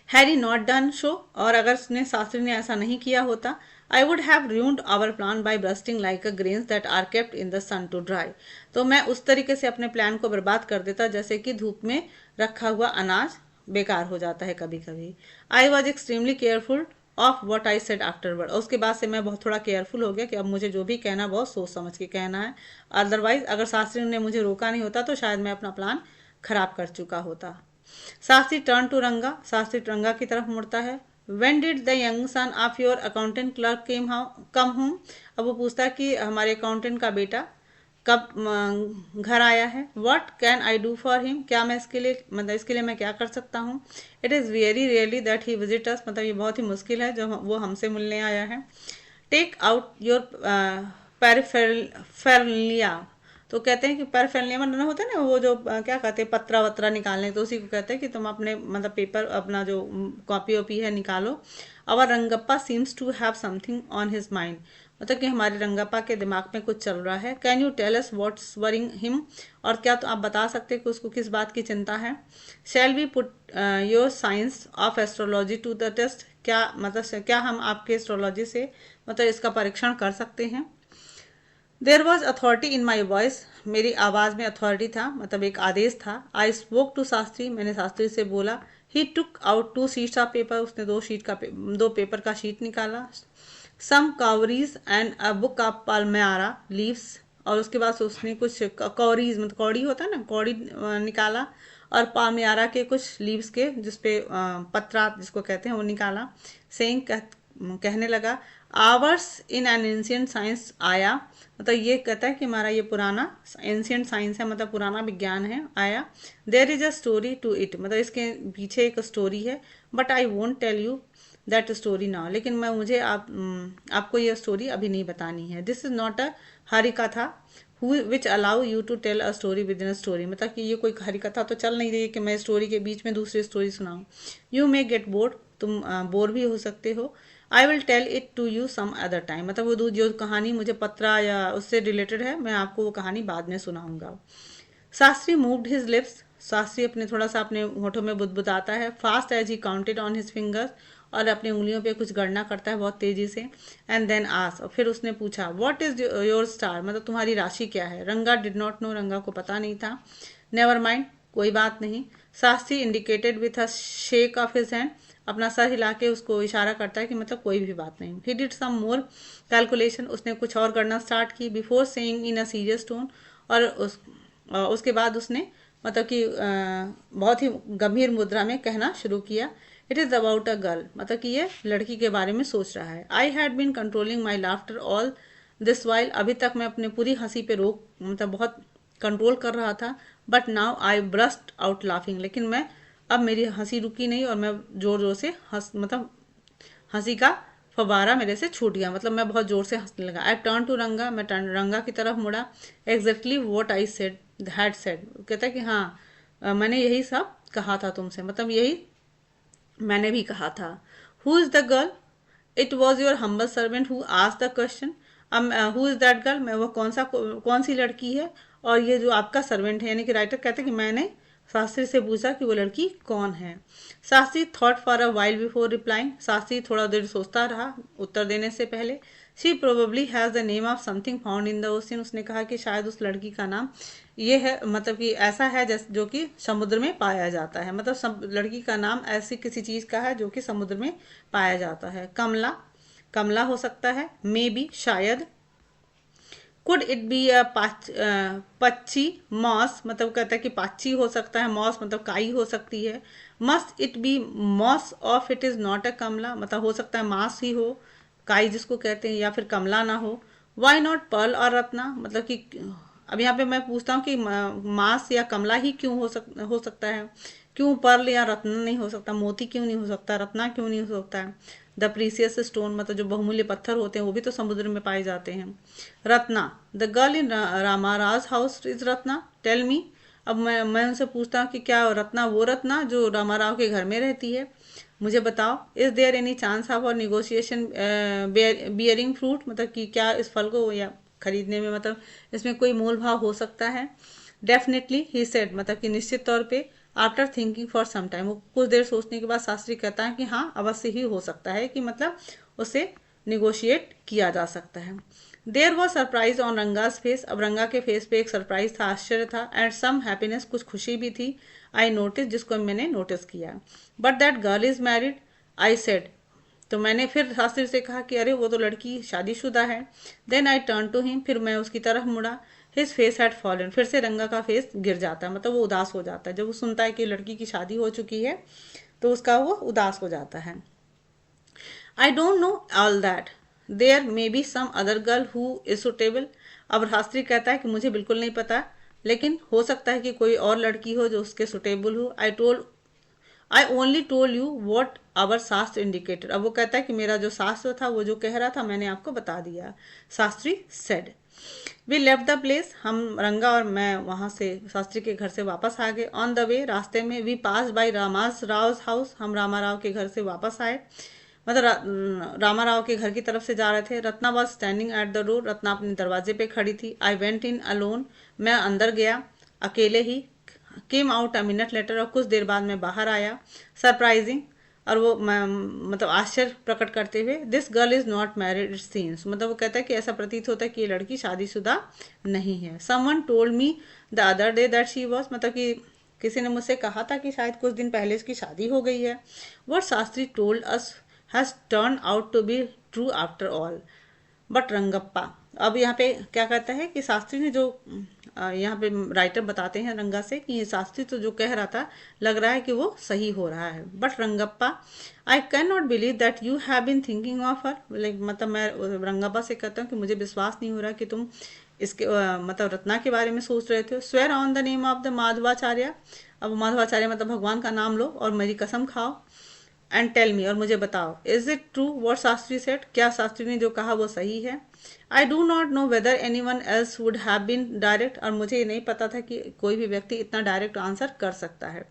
हैरी नॉट डन शो, और अगर उसने शास्त्री ने ऐसा नहीं किया होता, I would have ruined our plan by bursting like a grains that are kept in the sun to dry, तो मैं उस तरीके से अपने प्लान को बर्बाद कर देता जैसे कि धूप में रखा हुआ अनाज बेकार हो जाता है कभी कभी। I was extremely careful of what I said afterward, और उसके बाद से मैं बहुत थोड़ा केयरफुल हो गया कि अब मुझे जो भी कहना बहुत सोच समझ के कहना है। अदरवाइज अगर शास्त्री ने मुझे रोका नहीं होता तो शायद मैं अपना प्लान खराब कर चुका होता। शास्त्री टर्न टू रंगा, शास्त्री रंगा की तरफ मुड़ता है। When did the young son of your accountant clerk come home, अब वो पूछता है कि हमारे अकाउंटेंट का बेटा कब घर आया है। What can I do for him, क्या मैं इसके लिए मतलब इसके लिए मैं क्या कर सकता हूँ। It is very rarely that he visit us, मतलब ये बहुत ही मुश्किल है जो वो हमसे मिलने आया है। टेक आउट योर पैराफेरलिया, तो कहते हैं कि पैराफेरलिया मतलब होता है ना वो जो क्या कहते हैं पत्रा वत्रा निकालने, तो उसी को कहते हैं कि तुम अपने मतलब पेपर अपना जो कॉपी वॉपी है निकालो। Our Rangappa seems to have something on his mind, मतलब कि हमारे रंगप्पा के दिमाग में कुछ चल रहा है। Can you tell us what's worrying him, और क्या तो आप बता सकते हैं कि उसको किस बात की चिंता है। Shall we put your science of astrology to the test, क्या मतलब क्या हम आपके एस्ट्रोलॉजी से मतलब इसका परीक्षण कर सकते हैं। There was authority in my voice, मेरी आवाज़ में अथॉरिटी था, मतलब एक आदेश था। आई स्पोक टू शास्त्री, मैंने शास्त्री से बोला। He took out 2 sheets of paper, उसने 2 पेपर का शीट निकाला। Some cowries and a book of palmyra leaves, और उसके बाद उसने कुछ कौरीज मतलब कौड़ी होता है ना, कौड़ी निकाला, और पाल्मेरा के कुछ लीव्स के जिसपे पत्रा जिसको कहते हैं वो निकाला। सेइंग कहने लगा hours in an ancient science आया, मतलब ये कहता है कि हमारा ये पुराना एंशियंट साइंस है, मतलब पुराना विज्ञान है आया। There is a story to it, मतलब इसके पीछे एक स्टोरी है। But I won't tell you that story now, लेकिन मैं मुझे आपको ये स्टोरी अभी नहीं बतानी है। This is not a Harikatha which allow you to tell a story within a story, मतलब कि ये कोई हरी कथा तो चल नहीं रही है कि मैं स्टोरी के बीच में दूसरी स्टोरी सुनाऊं। यू मे गेट बोर्ड, तुम बोर भी हो सकते हो। I will tell it to you some other time, मतलब वो जो कहानी मुझे पत्रा या उससे रिलेटेड है मैं आपको वो कहानी बाद में सुनाऊंगा। Shastri moved his lips, Shastri अपने थोड़ा सा अपने होठों में बुदबुदाता है। Fast as he counted on his fingers, और अपनी उंगलियों पे कुछ गणना करता है बहुत तेजी से। एंड देन आस, और फिर उसने पूछा व्हाट इज योर स्टार, मतलब तुम्हारी राशि क्या है। रंगा डिड नॉट नो, रंगा को पता नहीं था। नेवर माइंड, कोई बात नहीं। Shastri indicated with a shake of his hand, अपना सर हिला के उसको इशारा करता है कि मतलब कोई भी बात नहीं। He did some more calculation, उसने कुछ और गणना स्टार्ट की। Before saying in a serious tone, और उसके बाद उसने मतलब कि बहुत ही गंभीर मुद्रा में कहना शुरू किया। It is about a girl, मतलब कि ये लड़की के बारे में सोच रहा है। I had been controlling my laughter all this while, अभी तक मैं अपने पूरी हंसी पे रोक मतलब बहुत कंट्रोल कर रहा था। But now I burst out laughing, लेकिन मैं अब मेरी हंसी रुकी नहीं और मैं जोर जोर से मतलब हंसी का फवारा मेरे से छूट गया, मतलब मैं बहुत जोर से हंसने लगा। आई टर्न टू रंगा, मैं रंगा की तरफ मुड़ा। Exactly what I said had said, कहता है कि हाँ मैंने यही सब कहा था तुमसे, मतलब यही मैंने भी कहा था। Who is the girl, it was your humble servant who asked the question. अब हु इज़ दैट गर्ल, मैं वो कौन सी लड़की है और ये जो आपका सर्वेंट है, यानी कि राइटर कहते हैं कि मैंने शास्त्री से पूछा कि वो लड़की कौन है। Shastri thought for a while before replying, Shastri थोड़ा देर सोचता रहा उत्तर देने से पहले। She probably has the name of something found in the ocean, उसने कहा कि शायद उस लड़की का नाम ये है, मतलब कि ऐसा है जैसे जो कि समुद्र में पाया जाता है, मतलब लड़की का नाम ऐसी किसी चीज़ का है जो कि समुद्र में पाया जाता है। कमला, कमला हो सकता है। मे बी, शायद। कुड इट बी अ पच्ची, मॉस, मतलब कहता है कि पाची हो सकता है, मॉस मतलब काई हो सकती है। Must it be moss of it is not a Kamala, मतलब हो सकता है मास ही हो, काई जिसको कहते हैं, या फिर कमला ना हो। वाई नॉट पर्ल और रत्ना, मतलब कि अब यहाँ पे मैं पूछता हूँ कि मास या कमला ही क्यों हो सकता है, क्यों पर्ल या रत्न नहीं हो सकता, मोती क्यों नहीं हो सकता, रत्ना क्यों नहीं हो सकता है। द प्रीसियस स्टोन, मतलब जो बहुमूल्य पत्थर होते हैं वो भी तो समुद्र में पाए जाते हैं। Ratna, the girl in Ramaraj house is Ratna, tell me. अब मैं उनसे पूछता हूँ कि क्या रत्ना वो रत्ना जो रामाराव के घर में रहती है, मुझे बताओ। Is there any chance of our negotiation bearing fruit, मतलब कि क्या इस फल को या खरीदने में, मतलब इसमें कोई मोल भाव हो सकता है। डेफिनेटली ही सेड, मतलब कि निश्चित तौर पे। After thinking for some time, वो कुछ देर सोचने के बाद शास्त्री कहता है कि हाँ अवश्य ही हो सकता है, कि मतलब उसे निगोशिएट किया जा सकता है। There was surprise on Ranga's face, अब रंगा के फेस पे एक सरप्राइज था, आश्चर्य था, एंड सम हैप्पीनेस, कुछ खुशी भी थी। आई नोटिस, जिसको मैंने नोटिस किया। But that girl is married, I said, तो मैंने फिर शास्त्री से कहा कि अरे वो तो लड़की शादीशुदा है। Then I turn to him, फिर मैं उसकी तरफ मुड़ा। हिज फेस हैड फॉलन, फिर से रंगा का फेस गिर जाता है, मतलब वो उदास हो जाता है जब वो सुनता है कि लड़की की शादी हो चुकी है, तो उसका वो उदास हो जाता है। I don't know all that, there may be some other girl who is suitable, अब शास्त्री कहता है कि मुझे बिल्कुल नहीं पता, लेकिन हो सकता है कि कोई और लड़की हो जो उसके सुटेबल हो। I only told you what our shastra indicated, अब वो कहता है कि मेरा जो शास्त्र था वो जो कह रहा था मैंने आपको बता दिया। Shastri said. We left the place, हम रंगा और मैं वहाँ से शास्त्री के घर से वापस आ गए। ऑन द वे, रास्ते में, we pass by Rama's Rao house, हम रामा राव के घर से वापस आए, मतलब रामा राव के घर की तरफ से जा रहे थे। Ratna was standing at the door, Ratna अपने दरवाजे पे खड़ी थी। आई वेंट इन अलोन, मैं अंदर गया अकेले ही। Came out a minute later, और कुछ देर बाद मैं बाहर आया। सरप्राइजिंग, और वो मतलब आश्चर्य प्रकट करते हुए, this girl is not married it scenes, मतलब वो कहता है कि ऐसा प्रतीत होता है कि ये लड़की शादीशुदा नहीं है। Someone told me the other day that she was, मतलब कि किसी ने मुझसे कहा था कि शायद कुछ दिन पहले इसकी शादी हो गई है। What Shastri told us has turn out to be true after all. But Rangappa, अब यहाँ पे क्या कहता है कि शास्त्री ने जो यहाँ पे राइटर बताते हैं रंगा से कि ये शास्त्री तो जो कह रहा था लग रहा है कि वो सही हो रहा है। But Rangappa, I can not believe that you have been thinking of her, मतलब मैं रंगप्पा से कहता हूँ कि मुझे विश्वास नहीं हो रहा कि तुम इसके मतलब रत्ना के बारे में सोच रहे थे। Swear on the name of the Madhavacharya, अब माधवाचार्य मतलब भगवान का नाम लो और मेरी कसम खाओ। एंड टेल मी, और मुझे बताओ, is it true what Shastri said, क्या शास्त्री ने जो कहा वो सही है। I do not know whether any one else would have been direct, और मुझे ये नहीं पता था कि कोई भी व्यक्ति इतना डायरेक्ट आंसर कर सकता है।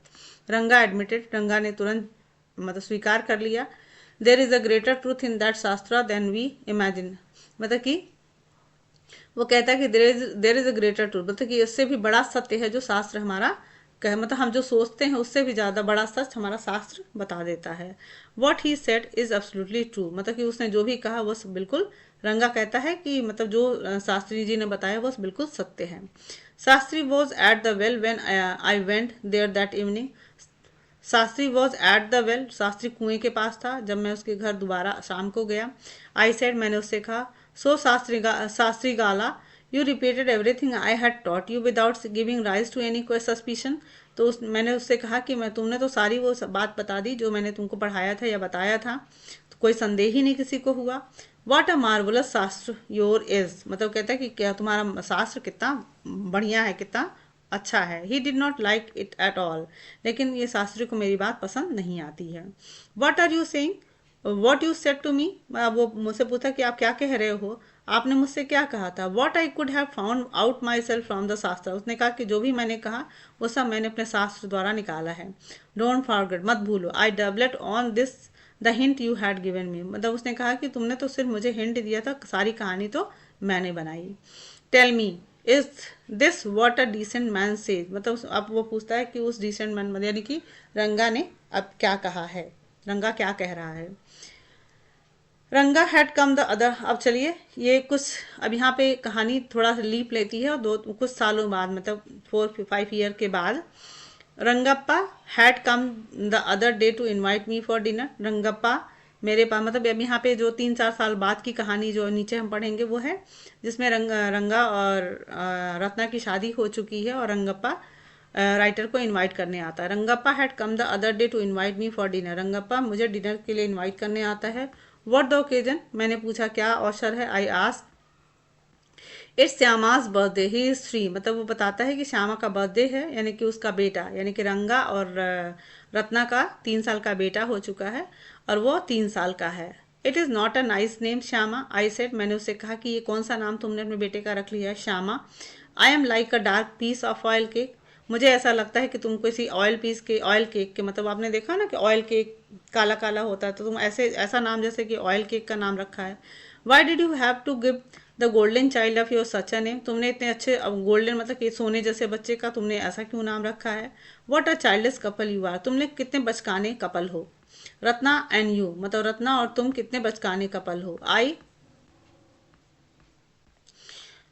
रंगा एडमिटेड, रंगा ने तुरंत मतलब स्वीकार कर लिया। There is a greater truth in that शास्त्रा देन वी इमेजिन, मतलब कि वो कहता है कि there is a greater truth, मतलब कि इससे भी बड़ा सत्य है जो शास्त्र हमारा कहे, मतलब हम जो सोचते हैं उससे भी ज़्यादा बड़ा सच हमारा शास्त्र बता देता है। What he said is absolutely true, मतलब कि उसने जो भी कहा वो बिल्कुल, रंगा कहता है कि मतलब जो शास्त्री जी ने बताया वो बिल्कुल सत्य है। Shastri was at the well when I went there that evening, Shastri was at the well, Shastri कुएं के पास था जब मैं उसके घर दोबारा शाम को गया। आई सेड, मैंने उससे कहा, सो शास्त्री गाला, you repeated everything I had taught you without giving rise to any suspicion, तो मैंने उससे कहा कि तुमने तो सारी वो बात बता दी जो मैंने तुमको पढ़ाया था या बताया था, तो कोई संदेह ही नहीं किसी को हुआ। वॉट अ मार्वलस शास्त्र योर इज, मतलब कहता है कि क्या तुम्हारा शास्त्र कितना बढ़िया है, कितना अच्छा है। He did not like it at all, लेकिन ये शास्त्री को मेरी बात पसंद नहीं आती है। What are you saying, what you said to me, वो मुझसे पूछा कि आप क्या कह रहे हो, आपने मुझसे क्या कहा था। What I could have found out my self from the शास्त्र, उसने कहा कि जो भी मैंने कहा वो सब मैंने अपने शास्त्र द्वारा निकाला है। डोंट फॉरगेट, मत भूलो, I dwelt on this the hint you had given me, मतलब उसने कहा कि तुमने तो सिर्फ मुझे हिंट दिया था, सारी कहानी तो मैंने बनाई। Tell me, is this what a decent man says, मतलब अब वो पूछता है कि उस डिसेंट मैन मतलब यानी कि रंगा ने अब क्या कहा है, रंगा क्या कह रहा है। रंगा हैड कम द अदर, अब चलिए ये कुछ, अब यहाँ पे कहानी थोड़ा सा लीप लेती है और दो कुछ सालों बाद मतलब 4-5 ईयर के बाद Rangappa had come the other day to invite me for dinner. Rangappa मेरे पास, मतलब अब यहाँ पे जो 3-4 साल बाद की कहानी जो नीचे हम पढ़ेंगे वो है जिसमें रंगा और रत्ना की शादी हो चुकी है और रंगप्पा राइटर को इनवाइट करने आता है। Rangappa had come the other day to invite me for dinner, Rangappa मुझे डिनर के लिए इनवाइट करने आता है। व्हाट द ओकेजन, मैंने पूछा क्या अवसर है। I ask it's Shyama's birthday he is free, मतलब वो बताता है कि श्यामा का बर्थडे है, यानी कि उसका बेटा, यानी कि रंगा और रत्ना का 3 साल का बेटा हो चुका है और वो 3 साल का है। It is not a nice name Shyama, I said, मैंने उससे कहा कि ये कौन सा नाम तुमने अपने बेटे का रख लिया है Shyama. I am like a dark piece of oil cake, मुझे ऐसा लगता है कि तुम किसी ऑयल केक के, मतलब आपने देखा ना कि ऑयल केक काला काला होता है, तो तुम ऐसे ऐसा नाम जैसे कि ऑयल केक का नाम रखा है। Why did you have to give the golden child of your such a name, तुमने इतने अच्छे, अब गोल्डन मतलब कि सोने जैसे बच्चे का तुमने ऐसा क्यों नाम रखा है। What a childless couple you are, तुमने कितने बचकाने कपल हो। रत्ना एंड यू, मतलब रत्ना और तुम कितने बचकाने कपल हो। आई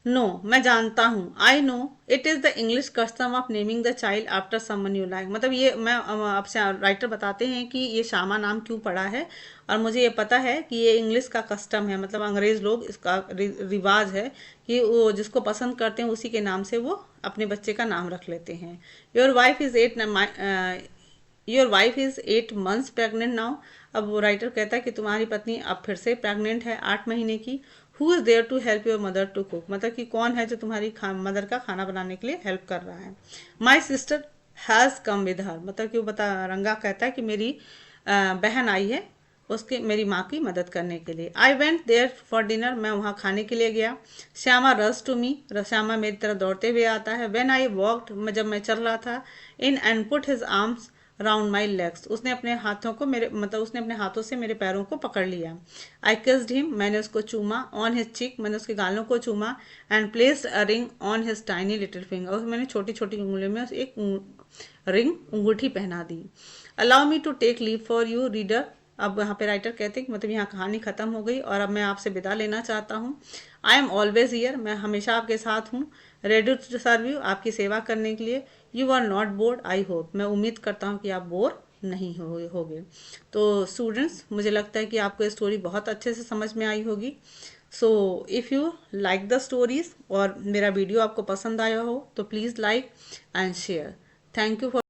नो, मैं जानता हूँ, I know it is the English custom of naming the child after someone you like, मतलब ये मैं आपसे राइटर बताते हैं कि ये श्यामा नाम क्यों पड़ा है और मुझे ये पता है कि ये इंग्लिश का कस्टम है, मतलब अंग्रेज लोग इसका रिवाज है कि वो जिसको पसंद करते हैं उसी के नाम से वो अपने बच्चे का नाम रख लेते हैं। Your wife is 8 months pregnant now, अब वो राइटर कहता है कि तुम्हारी पत्नी अब फिर से प्रेग्नेंट है 8 महीने की। Who is there to help your mother to cook, मतलब कि कौन है जो तुम्हारी मदर का खाना बनाने के लिए हेल्प कर रहा है। My sister has come with her, मतलब कि वो बता, रंगा कहता है कि मेरी बहन आई है उसके, मेरी माँ की मदद करने के लिए। I went there for dinner, मैं वहाँ खाने के लिए गया। श्यामा रस टू मी, श्यामा मेरी तरफ दौड़ते हुए आता है। व्हेन आई वॉकड, जब मैं चल रहा था, in and put his arms round my legs, उसने अपने हाथों को मेरे, मतलब उसने अपने हाथों से मेरे पैरों को पकड़ लिया। आई किस्ड हिम, मैंने उसको चूमा। ऑन हिज चिक, मैंने उसके गालों को चूमा। And placed a ring on his tiny little finger, और मैंने छोटी छोटी उंगलियों में एक रिंग अंगूठी पहना दी। Allow me to take leave for you reader, अब यहाँ पे राइटर कहते हैं कि मतलब यहाँ कहानी खत्म हो गई और अब मैं आपसे विदा लेना चाहता हूँ। आई एम ऑलवेज हियर, मैं हमेशा आपके साथ हूँ। रेडी टू सर्व यू, आपकी सेवा करने के लिए। You are not bored I hope, मैं उम्मीद करता हूँ कि आप बोर नहीं होगे। तो स्टूडेंट्स, मुझे लगता है कि आपको ये स्टोरी बहुत अच्छे से समझ में आई होगी। So if you like the stories और मेरा वीडियो आपको पसंद आया हो तो please like and share. Thank you for